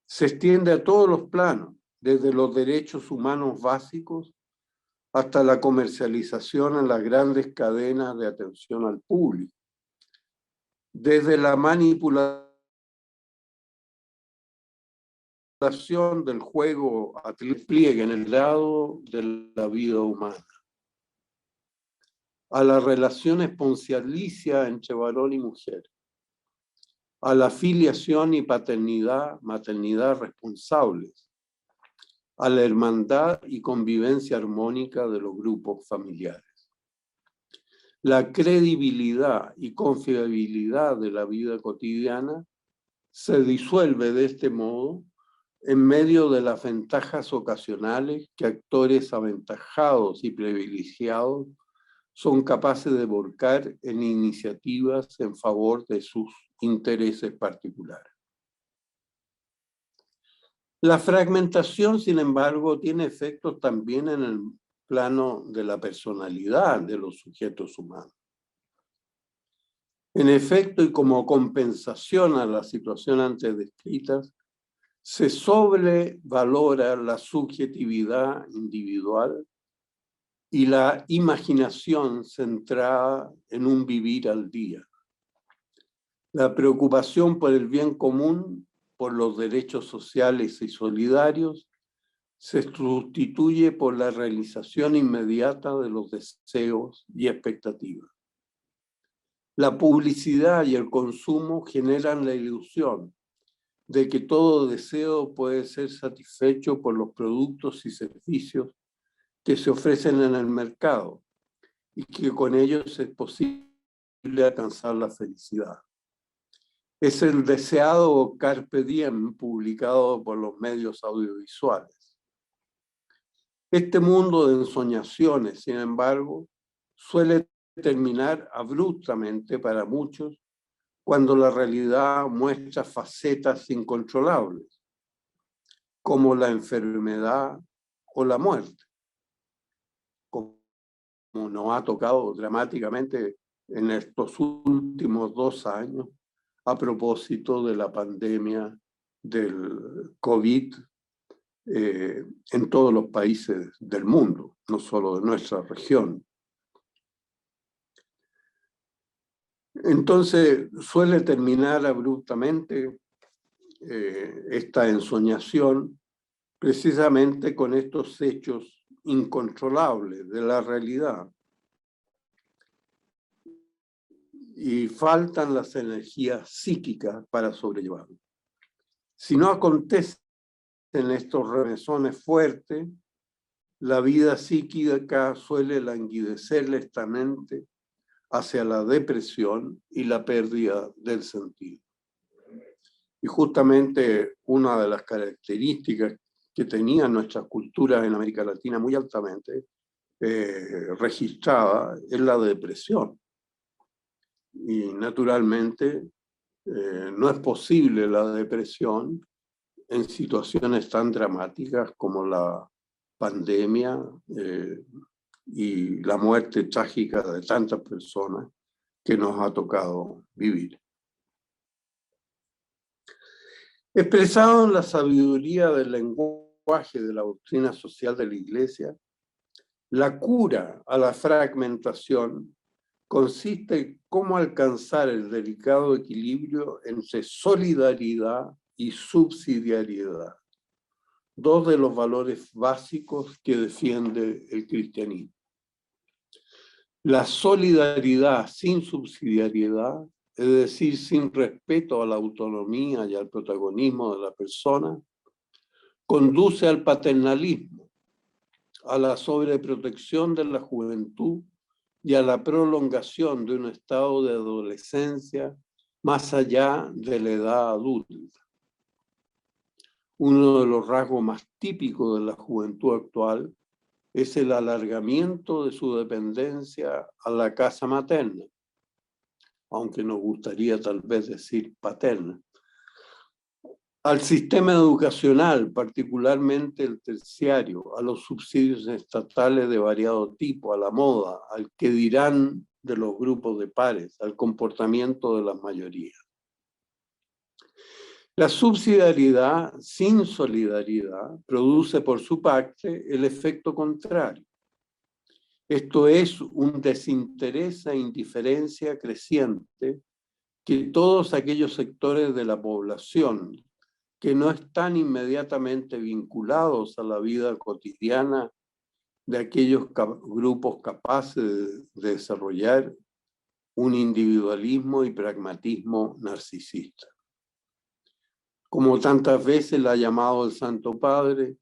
Se extiende a todos los planos, desde los derechos humanos básicos hasta la comercialización en las grandes cadenas de atención al público, desde la manipulación del juego a despliegue en el lado de la vida humana, a la relación esponcialicia entre varón y mujer, a la filiación y paternidad, maternidad responsables, a la hermandad y convivencia armónica de los grupos familiares. La credibilidad y confiabilidad de la vida cotidiana se disuelve de este modo en medio de las ventajas ocasionales que actores aventajados y privilegiados son capaces de volcar en iniciativas en favor de sus intereses particulares. La fragmentación, sin embargo, tiene efectos también en el plano de la personalidad de los sujetos humanos. En efecto, y como compensación a la situación antes descrita, se sobrevalora la subjetividad individual y la imaginación centrada en un vivir al día. La preocupación por el bien común, por los derechos sociales y solidarios, se sustituye por la realización inmediata de los deseos y expectativas. La publicidad y el consumo generan la ilusión de que todo deseo puede ser satisfecho por los productos y servicios que se ofrecen en el mercado y que con ellos es posible alcanzar la felicidad. Es el deseado Carpe Diem publicado por los medios audiovisuales. Este mundo de ensoñaciones, sin embargo, suele terminar abruptamente para muchos cuando la realidad muestra facetas incontrolables, como la enfermedad o la muerte, como nos ha tocado dramáticamente en estos últimos 2 años a propósito de la pandemia del COVID en todos los países del mundo, no solo de nuestra región. Entonces suele terminar abruptamente esta ensoñación precisamente con estos hechos incontrolables de la realidad. Y faltan las energías psíquicas para sobrellevarlo. Si no acontecen estos remesones fuertes, la vida psíquica suele languidecer lentamente hacia la depresión y la pérdida del sentido. Y justamente una de las características que tenían nuestras culturas en América Latina muy altamente registrada es la depresión. Y naturalmente no es posible la depresión en situaciones tan dramáticas como la pandemia y la muerte trágica de tantas personas que nos ha tocado vivir. Expresado en la sabiduría del lenguaje de la doctrina social de la Iglesia, la cura a la fragmentación consiste en cómo alcanzar el delicado equilibrio entre solidaridad y subsidiariedad, dos de los valores básicos que defiende el cristianismo. La solidaridad sin subsidiariedad, es decir, sin respeto a la autonomía y al protagonismo de la persona, conduce al paternalismo, a la sobreprotección de la juventud y a la prolongación de un estado de adolescencia más allá de la edad adulta. Uno de los rasgos más típicos de la juventud actual es el alargamiento de su dependencia a la casa materna, aunque nos gustaría tal vez decir paterna, al sistema educacional, particularmente el terciario, a los subsidios estatales de variado tipo, a la moda, al que dirán de los grupos de pares, al comportamiento de las mayorías. La subsidiariedad sin solidaridad produce por su parte el efecto contrario. Esto es un desinterés e indiferencia creciente que todos aquellos sectores de la población que no están inmediatamente vinculados a la vida cotidiana de aquellos grupos capaces de desarrollar un individualismo y pragmatismo narcisista. Como tantas veces la ha llamado el Santo Padre,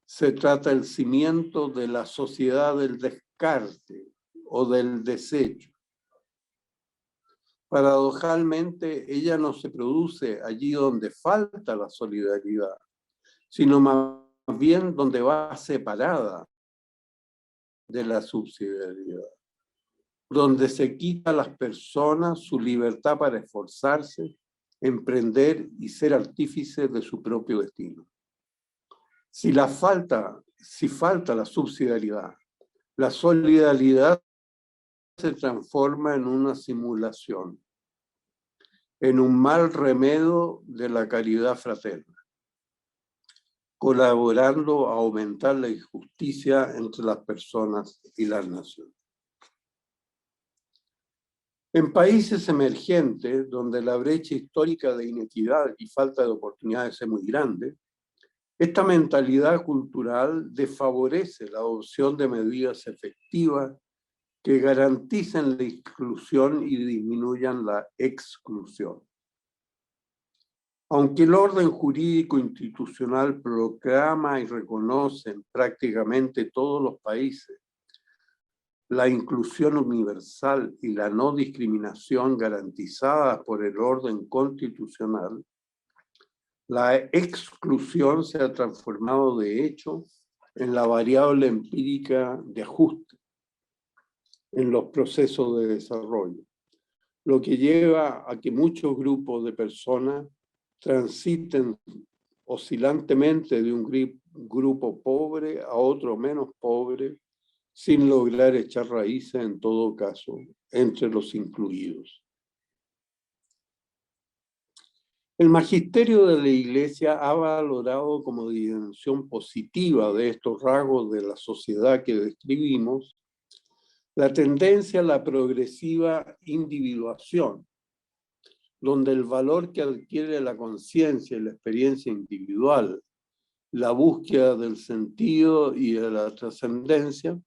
se trata del cimiento de la sociedad del descarte o del desecho. Paradojalmente, ella no se produce allí donde falta la solidaridad, sino más bien donde va separada de la subsidiariedad, donde se quita a las personas su libertad para esforzarse, emprender y ser artífices de su propio destino. Si falta la subsidiariedad, la solidaridad se transforma en una simulación, en un mal remedio de la caridad fraterna, colaborando a aumentar la injusticia entre las personas y las naciones. En países emergentes, donde la brecha histórica de inequidad y falta de oportunidades es muy grande, esta mentalidad cultural desfavorece la adopción de medidas efectivas que garanticen la inclusión y disminuyan la exclusión. Aunque el orden jurídico institucional proclama y reconoce en prácticamente todos los países la inclusión universal y la no discriminación garantizadas por el orden constitucional, la exclusión se ha transformado de hecho en la variable empírica de ajuste en los procesos de desarrollo, lo que lleva a que muchos grupos de personas transiten oscilantemente de un grupo pobre a otro menos pobre, sin lograr echar raíces, en todo caso, entre los incluidos. El magisterio de la Iglesia ha valorado como dimensión positiva de estos rasgos de la sociedad que describimos la tendencia a la progresiva individuación, donde el valor que adquiere la conciencia y la experiencia individual, la búsqueda del sentido y de la trascendencia,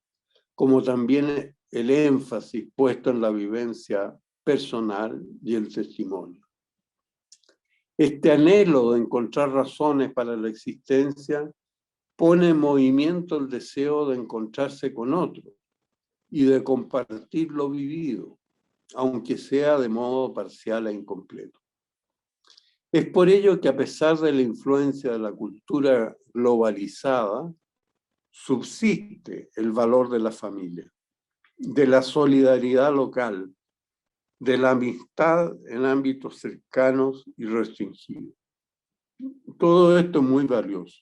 como también el énfasis puesto en la vivencia personal y el testimonio. Este anhelo de encontrar razones para la existencia pone en movimiento el deseo de encontrarse con otro y de compartir lo vivido, aunque sea de modo parcial e incompleto. Es por ello que a pesar de la influencia de la cultura globalizada, subsiste el valor de la familia, de la solidaridad local, de la amistad en ámbitos cercanos y restringidos. Todo esto es muy valioso.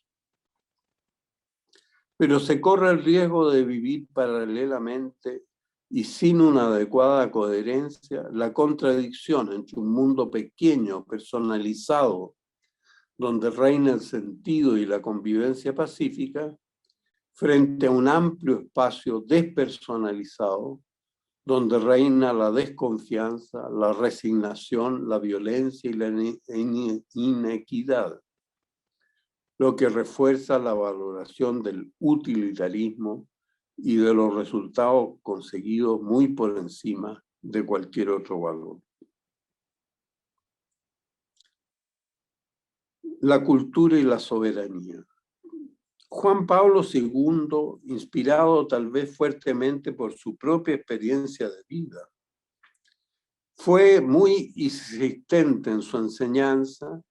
Pero se corre el riesgo de vivir paralelamente y sin una adecuada coherencia la contradicción entre un mundo pequeño, personalizado, donde reina el sentido y la convivencia pacífica, frente a un amplio espacio despersonalizado, donde reina la desconfianza, la resignación, la violencia y la inequidad, lo que refuerza la valoración del utilitarismo y de los resultados conseguidos muy por encima de cualquier otro valor. La cultura y la soberanía. Juan Pablo II, inspirado tal vez fuertemente por su propia experiencia de vida, fue muy insistente en su enseñanza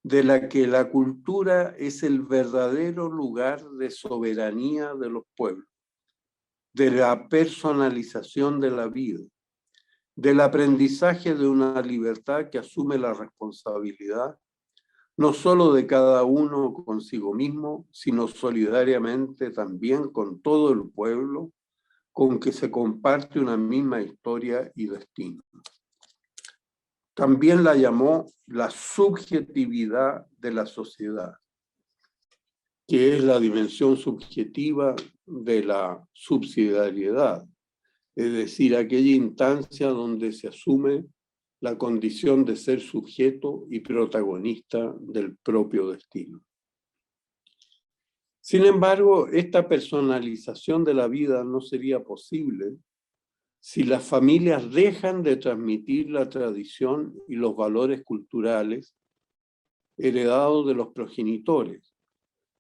de la que la cultura es el verdadero lugar de soberanía de los pueblos, de la personalización de la vida, del aprendizaje de una libertad que asume la responsabilidad no solo de cada uno consigo mismo, sino solidariamente también con todo el pueblo con que se comparte una misma historia y destino. También la llamó la subjetividad de la sociedad, que es la dimensión subjetiva de la subsidiariedad, es decir, aquella instancia donde se asume la condición de ser sujeto y protagonista del propio destino. Sin embargo, esta personalización de la vida no sería posible si las familias dejan de transmitir la tradición y los valores culturales heredados de los progenitores,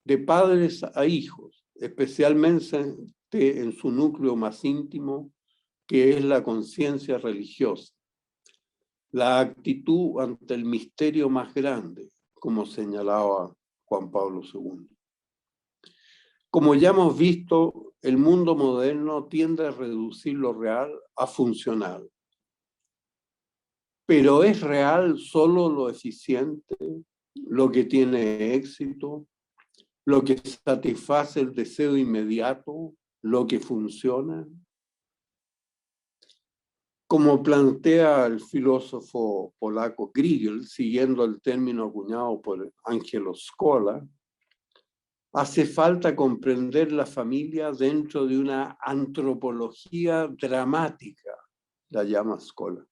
de padres a hijos, especialmente en su núcleo más íntimo, que es la conciencia religiosa, la actitud ante el misterio más grande, como señalaba Juan Pablo II. Como ya hemos visto, el mundo moderno tiende a reducir lo real a funcional. Pero ¿es real solo lo eficiente, lo que tiene éxito, lo que satisface el deseo inmediato, lo que funciona? Como plantea el filósofo polaco Griegel, siguiendo el término acuñado por Angelo Scola, hace falta comprender la familia dentro de una antropología dramática, la llama Scola,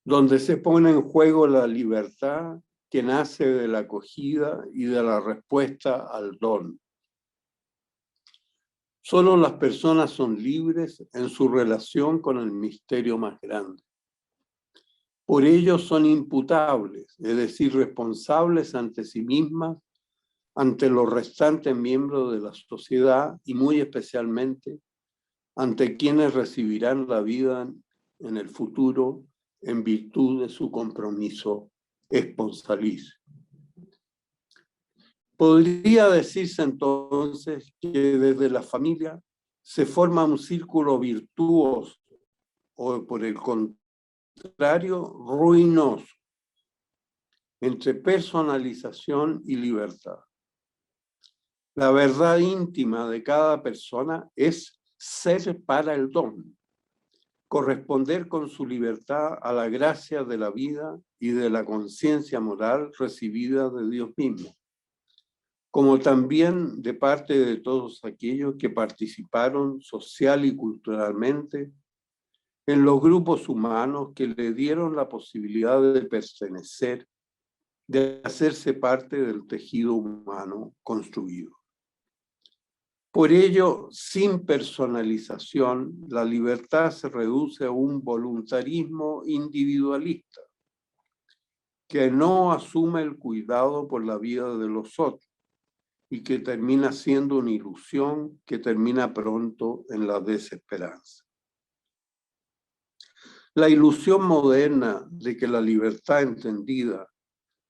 donde se pone en juego la libertad que nace de la acogida y de la respuesta al don. Solo las personas son libres en su relación con el misterio más grande. Por ello son imputables, es decir, responsables ante sí mismas, ante los restantes miembros de la sociedad y muy especialmente ante quienes recibirán la vida en el futuro en virtud de su compromiso esponsalicio. Podría decirse entonces que desde la familia se forma un círculo virtuoso o por el contrario ruinoso entre personalización y libertad. La verdad íntima de cada persona es ser para el don, corresponder con su libertad a la gracia de la vida y de la conciencia moral recibida de Dios mismo, como también de parte de todos aquellos que participaron social y culturalmente en los grupos humanos que le dieron la posibilidad de pertenecer, de hacerse parte del tejido humano construido. Por ello, sin personalización, la libertad se reduce a un voluntarismo individualista que no asume el cuidado por la vida de los otros y que termina siendo una ilusión que termina pronto en la desesperanza. La ilusión moderna de que la libertad entendida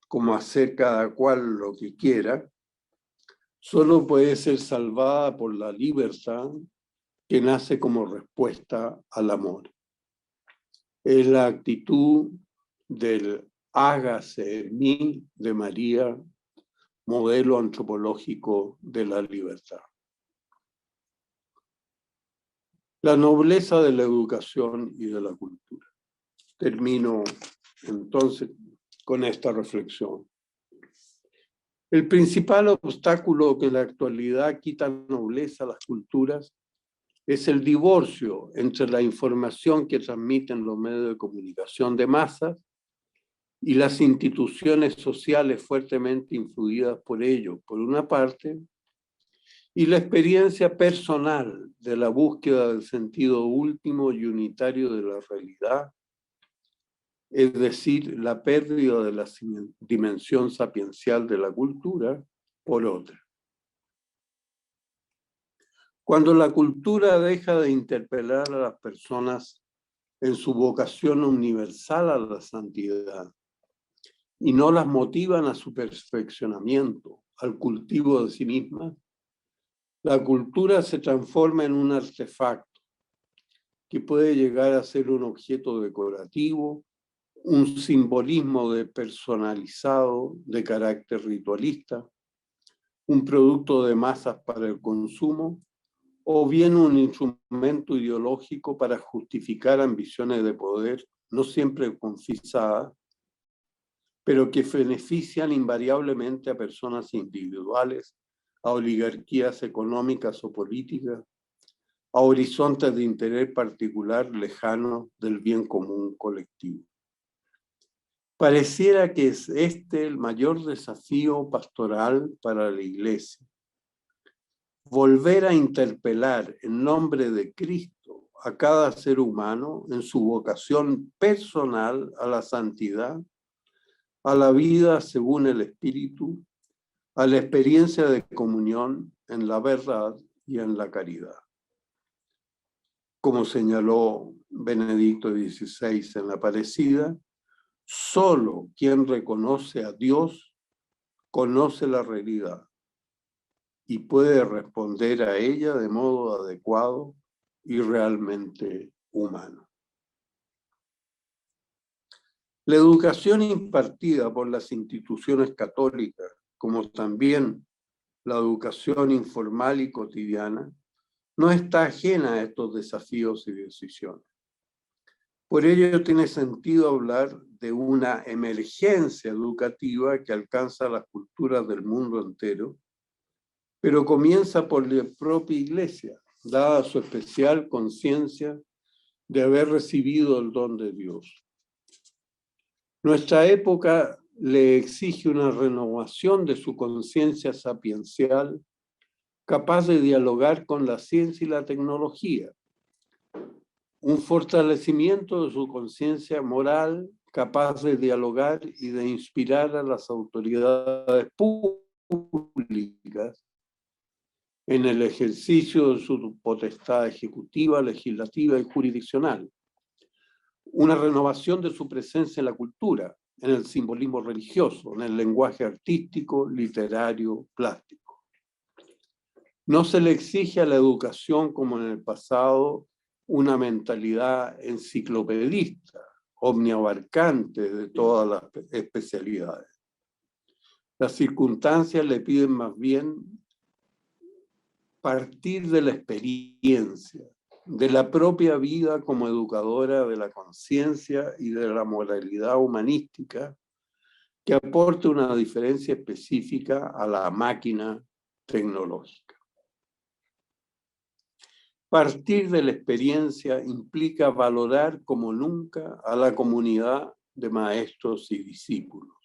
como hacer cada cual lo que quiera, solo puede ser salvada por la libertad que nace como respuesta al amor. Es la actitud del hágase en mí de María, modelo antropológico de la libertad. La nobleza de la educación y de la cultura. Termino entonces con esta reflexión. El principal obstáculo que en la actualidad quita nobleza a las culturas es el divorcio entre la información que transmiten los medios de comunicación de masas y las instituciones sociales fuertemente influidas por ello, por una parte, y la experiencia personal de la búsqueda del sentido último y unitario de la realidad, es decir, la pérdida de la dimensión sapiencial de la cultura, por otra. Cuando la cultura deja de interpelar a las personas en su vocación universal a la santidad y no las motivan a su perfeccionamiento, al cultivo de sí mismas, la cultura se transforma en un artefacto que puede llegar a ser un objeto decorativo, un simbolismo personalizado de carácter ritualista, un producto de masas para el consumo, o bien un instrumento ideológico para justificar ambiciones de poder, no siempre confisadas, pero que benefician invariablemente a personas individuales, a oligarquías económicas o políticas, a horizontes de interés particular lejanos del bien común colectivo. Pareciera que es este el mayor desafío pastoral para la Iglesia. Volver a interpelar en nombre de Cristo a cada ser humano en su vocación personal a la santidad, a la vida según el Espíritu, a la experiencia de comunión en la verdad y en la caridad. Como señaló Benedicto XVI en la Aparecida, solo quien reconoce a Dios conoce la realidad y puede responder a ella de modo adecuado y realmente humano. La educación impartida por las instituciones católicas, como también la educación informal y cotidiana, no está ajena a estos desafíos y decisiones. Por ello tiene sentido hablar de una emergencia educativa que alcanza las culturas del mundo entero, pero comienza por la propia Iglesia, dada su especial conciencia de haber recibido el don de Dios. Nuestra época le exige una renovación de su conciencia sapiencial, capaz de dialogar con la ciencia y la tecnología, un fortalecimiento de su conciencia moral capaz de dialogar y de inspirar a las autoridades públicas en el ejercicio de su potestad ejecutiva, legislativa y jurisdiccional. Una renovación de su presencia en la cultura, en el simbolismo religioso, en el lenguaje artístico, literario, plástico. No se le exige a la educación, como en el pasado, una mentalidad enciclopedista, omniabarcante de todas las especialidades. Las circunstancias le piden más bien partir de la experiencia, de la propia vida como educadora de la conciencia y de la moralidad humanística, que aporte una diferencia específica a la máquina tecnológica. Partir de la experiencia implica valorar como nunca a la comunidad de maestros y discípulos.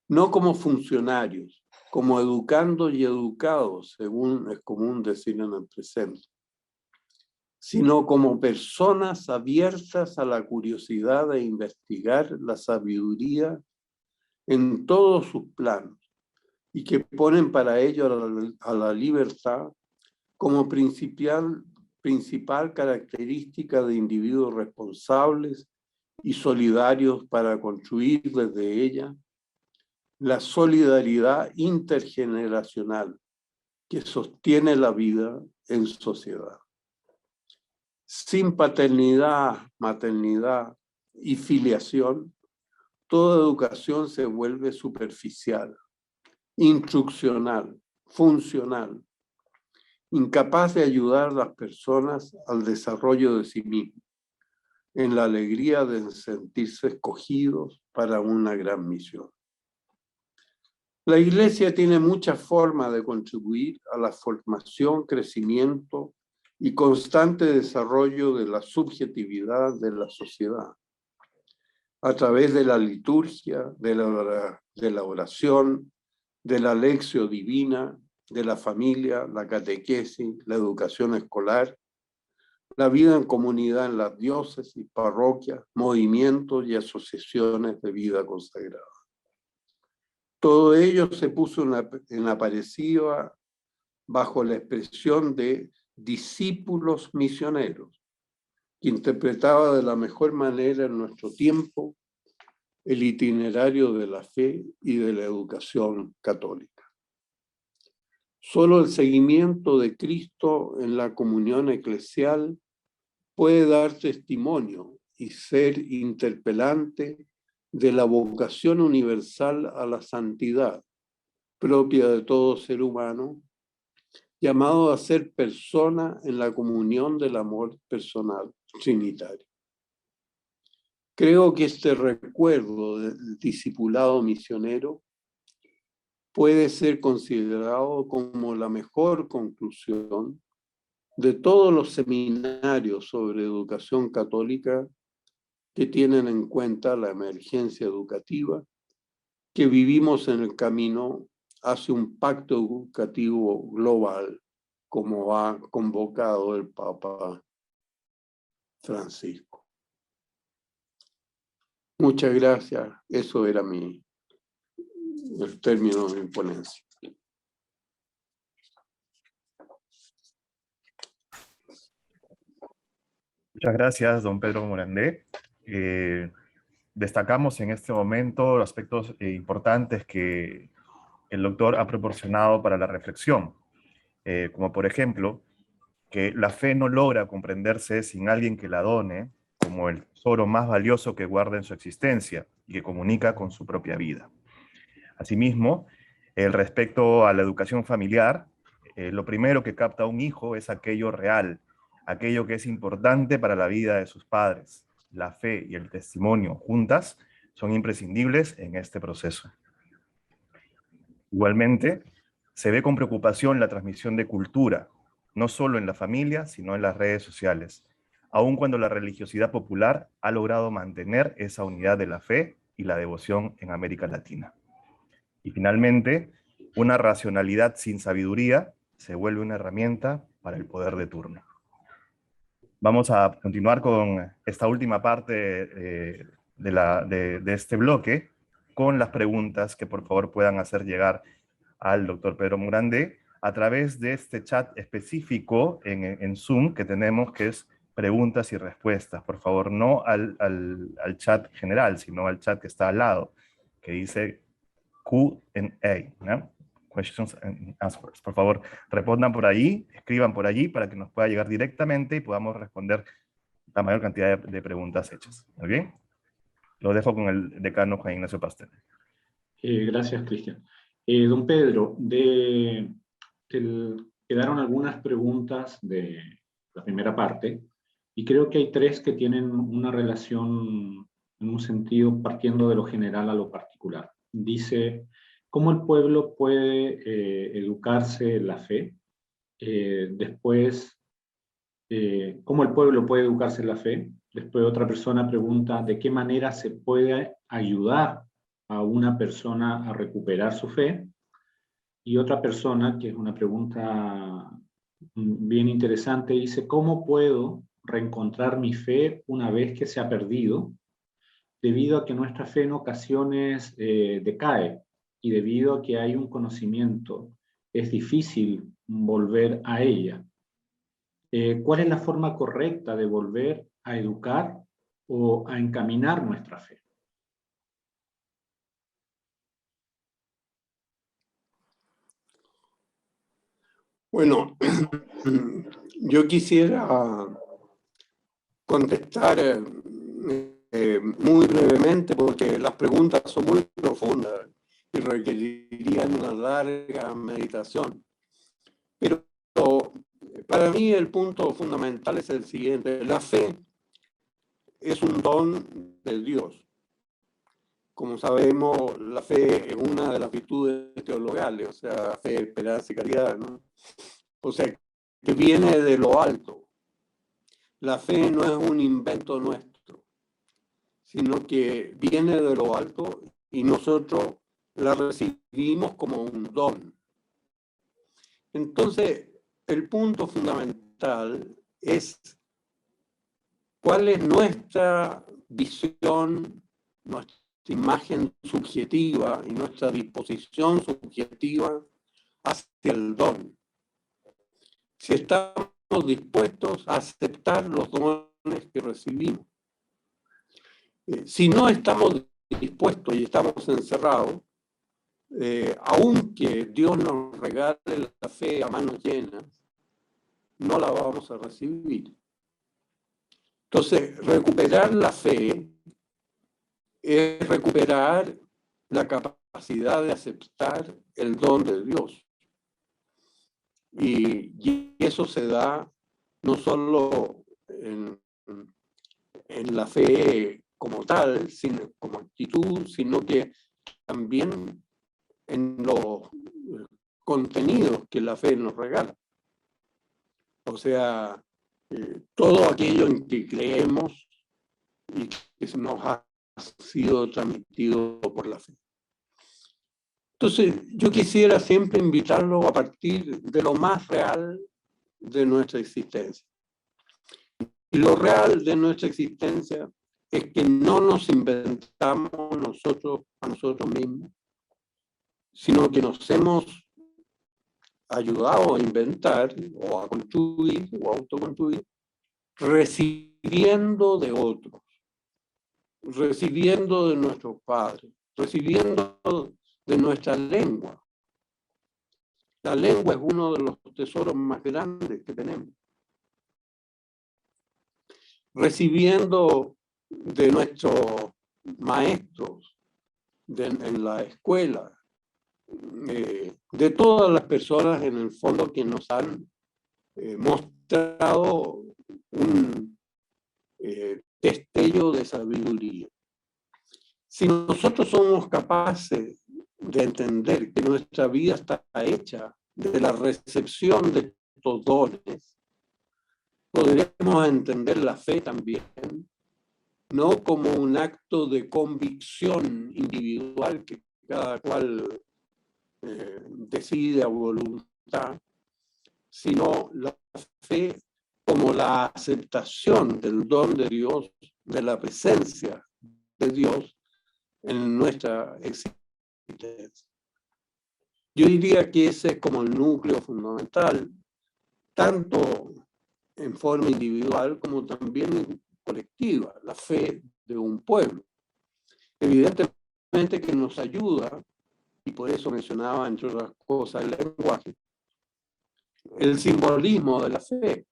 No como funcionarios, como educando y educados, según es común decir en el presente, sino como personas abiertas a la curiosidad de investigar la sabiduría en todos sus planos y que ponen para ello a la libertad como principal característica de individuos responsables y solidarios para construir desde ella la solidaridad intergeneracional que sostiene la vida en sociedad. Sin paternidad, maternidad y filiación, toda educación se vuelve superficial, instruccional, funcional, incapaz de ayudar a las personas al desarrollo de sí mismos, en la alegría de sentirse escogidos para una gran misión. La Iglesia tiene muchas formas de contribuir a la formación, crecimiento y constante desarrollo de la subjetividad de la sociedad, a través de la liturgia, de la oración, de la lección divina, de la familia, la catequesis, la educación escolar, la vida en comunidad en las diócesis, parroquias, movimientos y asociaciones de vida consagrada. Todo ello se puso en aparecida bajo la expresión de discípulos misioneros, que interpretaba de la mejor manera en nuestro tiempo el itinerario de la fe y de la educación católica. Solo el seguimiento de Cristo en la comunión eclesial puede dar testimonio y ser interpelante de la vocación universal a la santidad, propia de todo ser humano, llamado a ser persona en la comunión del amor personal trinitario. Creo que este recuerdo del discipulado misionero puede ser considerado como la mejor conclusión de todos los seminarios sobre educación católica que tienen en cuenta la emergencia educativa que vivimos en el camino hacia un pacto educativo global, como ha convocado el Papa Francisco. Muchas gracias. Eso era el término de mi ponencia. Muchas gracias, don Pedro Morandé. Destacamos en este momento aspectos importantes que el doctor ha proporcionado para la reflexión, como por ejemplo, que la fe no logra comprenderse sin alguien que la done como el tesoro más valioso que guarda en su existencia y que comunica con su propia vida. Asimismo, respecto a la educación familiar, lo primero que capta un hijo es aquello real, aquello que es importante para la vida de sus padres. La fe y el testimonio juntas son imprescindibles en este proceso. Igualmente, se ve con preocupación la transmisión de cultura, no solo en la familia, sino en las redes sociales, aun cuando la religiosidad popular ha logrado mantener esa unidad de la fe y la devoción en América Latina. Y finalmente, una racionalidad sin sabiduría se vuelve una herramienta para el poder de turno. Vamos a continuar con esta última parte de este bloque, con las preguntas que por favor puedan hacer llegar al doctor Pedro Morandé a través de este chat específico en Zoom que tenemos, que es preguntas y respuestas. Por favor, no al chat general, sino al chat que está al lado, que dice Q&A, ¿no? Questions and Answers. Por favor, respondan por ahí, escriban por allí para que nos pueda llegar directamente y podamos responder la mayor cantidad de preguntas hechas. ¿Muy bien? Lo dejo con el decano Juan Ignacio Pastel. Gracias, Cristian. Don Pedro, quedaron algunas preguntas de la primera parte, y creo que hay tres que tienen una relación en un sentido partiendo de lo general a lo particular. Dice, ¿cómo el pueblo puede educarse en la fe? Después, ¿cómo el pueblo puede educarse en la fe? Después otra persona pregunta, ¿de qué manera se puede ayudar a una persona a recuperar su fe? Y otra persona, que es una pregunta bien interesante, dice, ¿cómo puedo reencontrar mi fe una vez que se ha perdido? Debido a que nuestra fe en ocasiones decae y debido a que hay un conocimiento, es difícil volver a ella. ¿Cuál es la forma correcta de volver a educar o a encaminar nuestra fe? Bueno, yo quisiera contestar muy brevemente porque las preguntas son muy profundas y requerirían una larga meditación. Pero para mí el punto fundamental es el siguiente. La fe es un don de Dios. Como sabemos, la fe es una de las virtudes teologales, o sea, fe, esperanza y caridad, ¿no? O sea, que viene de lo alto. La fe no es un invento nuestro, sino que viene de lo alto y nosotros la recibimos como un don. Entonces, el punto fundamental es cuál es nuestra visión, nuestra imagen subjetiva y nuestra disposición subjetiva hacia el don. Si estamos dispuestos a aceptar los dones que recibimos. Si no estamos dispuestos y estamos encerrados, aunque Dios nos regale la fe a manos llenas, no la vamos a recibir. Entonces, recuperar la fe es recuperar la capacidad de aceptar el don de Dios. Y eso se da no solo en la fe como tal, sino como actitud, sino que también en los contenidos que la fe nos regala. O sea, todo aquello en que creemos y que nos ha sido transmitido por la fe. Entonces, yo quisiera siempre invitarlo a partir de lo más real de nuestra existencia. Y lo real de nuestra existencia es que no nos inventamos nosotros a nosotros mismos, sino que nos hemos ayudado a inventar o a construir o a autoconstruir recibiendo de otros, recibiendo de nuestros padres, recibiendo de nuestra lengua. La lengua es uno de los tesoros más grandes que tenemos. Recibiendo de nuestros maestros en la escuela, de todas las personas en el fondo que nos han mostrado un destello de sabiduría. Si nosotros somos capaces de entender que nuestra vida está hecha de la recepción de estos dones, podremos entender la fe también, no como un acto de convicción individual que cada cual decide a voluntad, sino la fe como la aceptación del don de Dios, de la presencia de Dios en nuestra existencia. Yo diría que ese es como el núcleo fundamental, tanto en forma individual como también colectiva, la fe de un pueblo. Evidentemente que nos ayuda, y por eso mencionaba, entre otras cosas, el lenguaje, el simbolismo de la fe.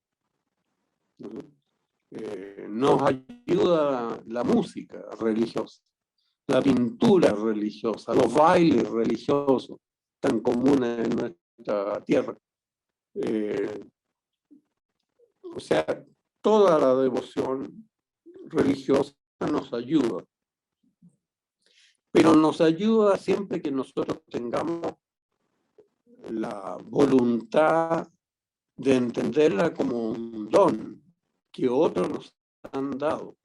Nos ayuda la música religiosa, la pintura religiosa, los bailes religiosos tan comunes en nuestra tierra. O sea, toda la devoción religiosa nos ayuda, pero nos ayuda siempre que nosotros tengamos la voluntad de entenderla como un don que otros nos han dado,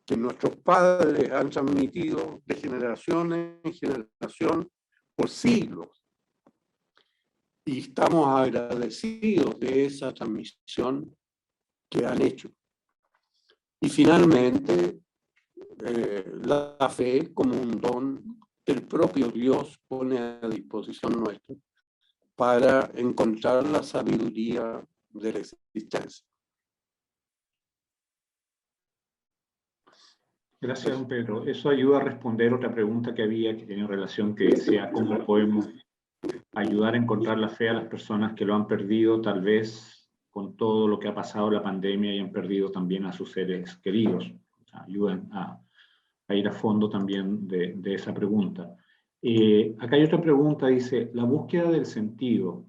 que nuestros padres han transmitido de generación en generación por siglos. Y estamos agradecidos de esa transmisión que han hecho. Y finalmente, la fe como un don que el propio Dios pone a disposición nuestra para encontrar la sabiduría de la existencia. Gracias, don Pedro. Eso ayuda a responder otra pregunta que había, que tenía relación, que decía cómo podemos ayudar a encontrar la fe a las personas que lo han perdido, tal vez con todo lo que ha pasado la pandemia, y han perdido también a sus seres queridos. O sea, ayudan a ir a fondo también de esa pregunta. Acá hay otra pregunta, dice, la búsqueda del sentido,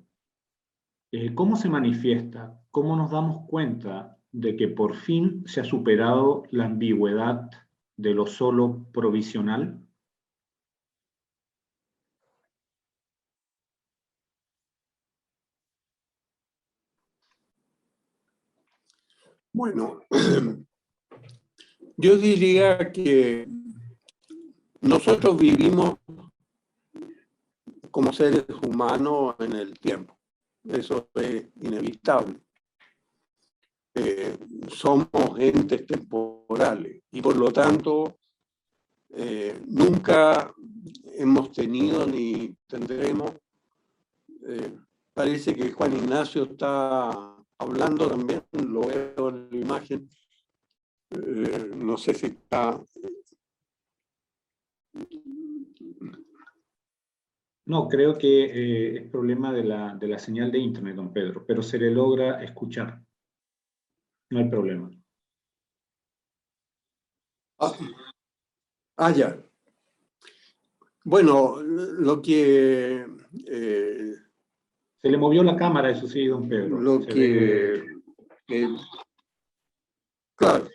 ¿cómo se manifiesta? ¿Cómo nos damos cuenta de que por fin se ha superado la ambigüedad de lo solo provisional? Bueno, yo diría que nosotros vivimos como seres humanos en el tiempo. Eso es inevitable. Somos entes temporales y por lo tanto nunca hemos tenido ni tendremos. Parece que Juan Ignacio está hablando también, lo veo en la imagen. No sé si está... No, creo que es problema de la señal de internet, don Pedro, pero se le logra escuchar. No hay problema. Ya. Bueno, lo que... se le movió la cámara, eso sí, don Pedro. Lo que... claro.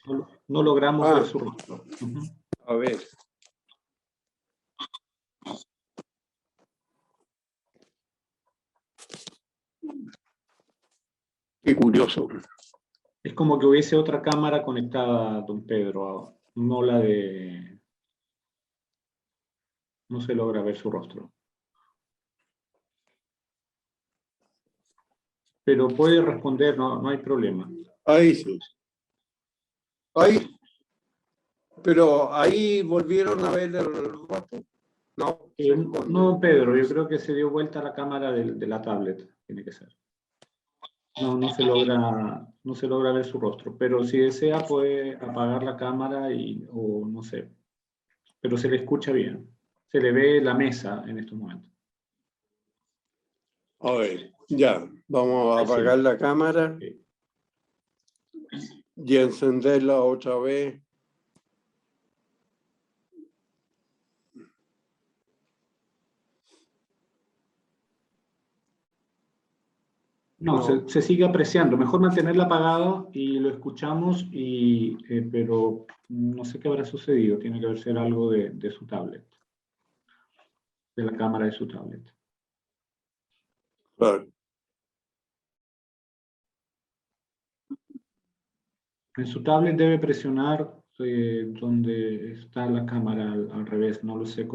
No logramos ver su rostro. A ver. Qué curioso. Es como que hubiese otra cámara conectada, don Pedro, no la de... No se logra ver su rostro. Pero puede responder, no hay problema. Ahí sí. Ahí. Pero ahí volvieron a ver el rostro. No. No, Pedro, yo creo que se dio vuelta la cámara de la tablet, tiene que ser. No se logra ver su rostro, pero si desea puede apagar la cámara o no sé, pero se le escucha bien. Se le ve la mesa en estos momentos. A ver, ya, vamos a apagar la cámara y encenderla otra vez. No, se sigue apreciando. Mejor mantenerla apagada y lo escuchamos, pero no sé qué habrá sucedido. Tiene que ser algo de su tablet, de la cámara de su tablet. Claro. En su tablet debe presionar donde está la cámara al revés. No lo sé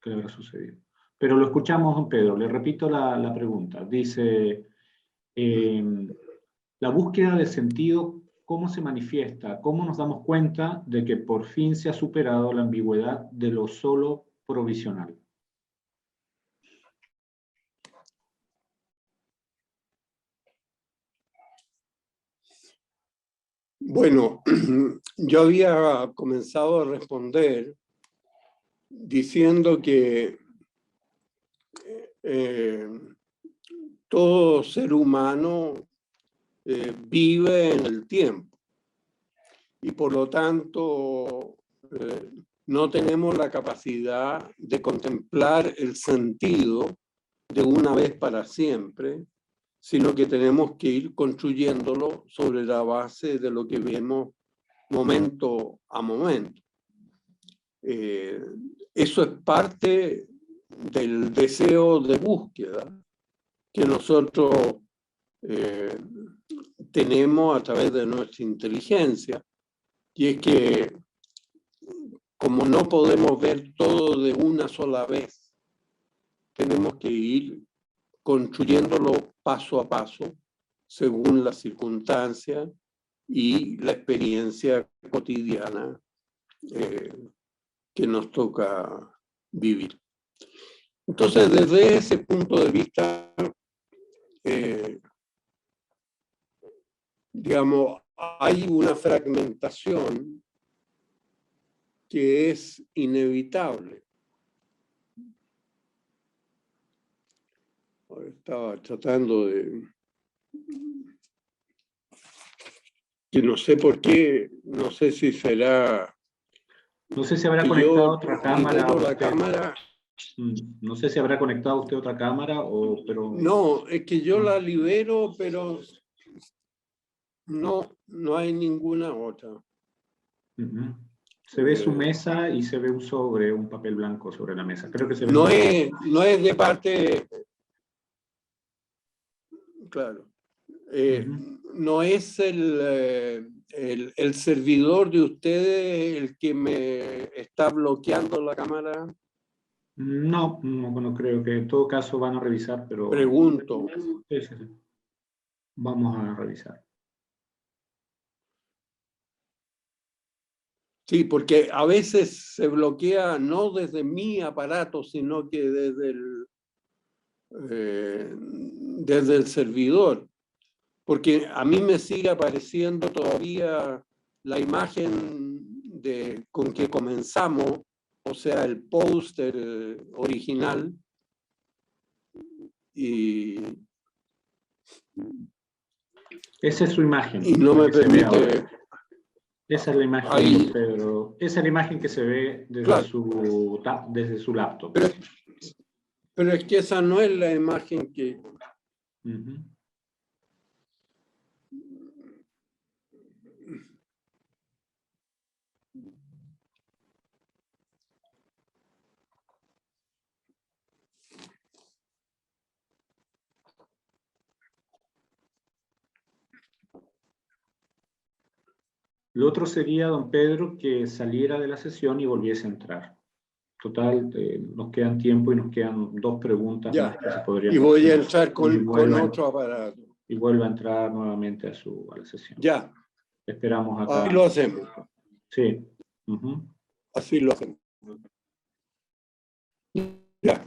qué habrá sucedido. Pero lo escuchamos, don Pedro. Le repito la pregunta. Dice... la búsqueda de sentido, ¿cómo se manifiesta? ¿Cómo nos damos cuenta de que por fin se ha superado la ambigüedad de lo solo provisional? Bueno, yo había comenzado a responder diciendo que todo ser humano vive en el tiempo y por lo tanto no tenemos la capacidad de contemplar el sentido de una vez para siempre, sino que tenemos que ir construyéndolo sobre la base de lo que vemos momento a momento. Eso es parte del deseo de búsqueda que nosotros tenemos a través de nuestra inteligencia, y es que como no podemos ver todo de una sola vez, tenemos que ir construyéndolo paso a paso según las circunstancias y la experiencia cotidiana que nos toca vivir. Entonces, desde ese punto de vista, digamos, hay una fragmentación que es inevitable. Estaba tratando de... que no sé por qué, no sé si será... No sé si habrá conectado otra cámara. La cámara. No sé si habrá conectado usted otra cámara o... pero... No, es que yo la libero, pero no hay ninguna otra. Se ve su mesa y se ve un sobre, un papel blanco sobre la mesa. Creo que se ve. No es de parte... Claro. No es el servidor de ustedes el que me está bloqueando la cámara. No, creo que en todo caso van a revisar, pero... Pregunto. Sí. Vamos a revisar. Sí, porque a veces se bloquea no desde mi aparato, sino que desde el servidor. Porque a mí me sigue apareciendo todavía la imagen con que comenzamos, o sea, el póster original. Y esa es su imagen. Y no me permite... Esa es la imagen, ahí, Pedro. Esa es la imagen que se ve desde, claro, desde su laptop. Pero es que esa no es la imagen que... Lo otro sería, don Pedro, que saliera de la sesión y volviese a entrar. Total, nos quedan tiempo y nos quedan 2 preguntas más que se podrían hacer. Y voy a hacer. entrar con otro aparato. Y vuelva a entrar nuevamente a la sesión. Ya. Esperamos acá. Así lo hacemos. Sí. Así lo hacemos. Ya.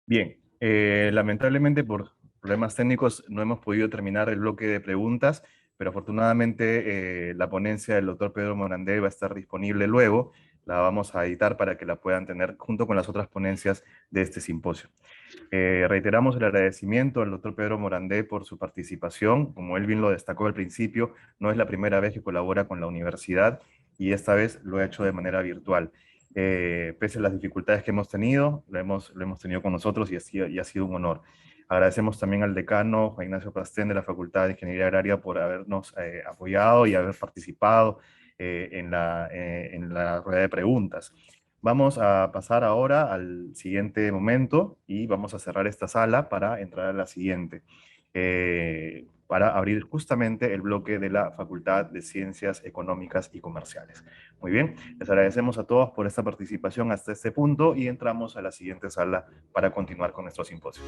Bien. Lamentablemente por problemas técnicos no hemos podido terminar el bloque de preguntas, pero afortunadamente la ponencia del doctor Pedro Morandé va a estar disponible luego. La vamos a editar para que la puedan tener junto con las otras ponencias de este simposio. Reiteramos el agradecimiento al doctor Pedro Morandé por su participación. Como él bien lo destacó al principio, no es la primera vez que colabora con la universidad y esta vez lo ha hecho de manera virtual. Pese a las dificultades que hemos tenido, lo hemos tenido con nosotros y ha sido un honor. Agradecemos también al decano Juan Ignacio Pastén de la Facultad de Ingeniería Agraria por habernos apoyado y haber participado en la rueda de preguntas. Vamos a pasar ahora al siguiente momento y vamos a cerrar esta sala para entrar a la siguiente. Para abrir justamente el bloque de la Facultad de Ciencias Económicas y Comerciales. Muy bien, les agradecemos a todos por esta participación hasta este punto y entramos a la siguiente sala para continuar con nuestro simposio.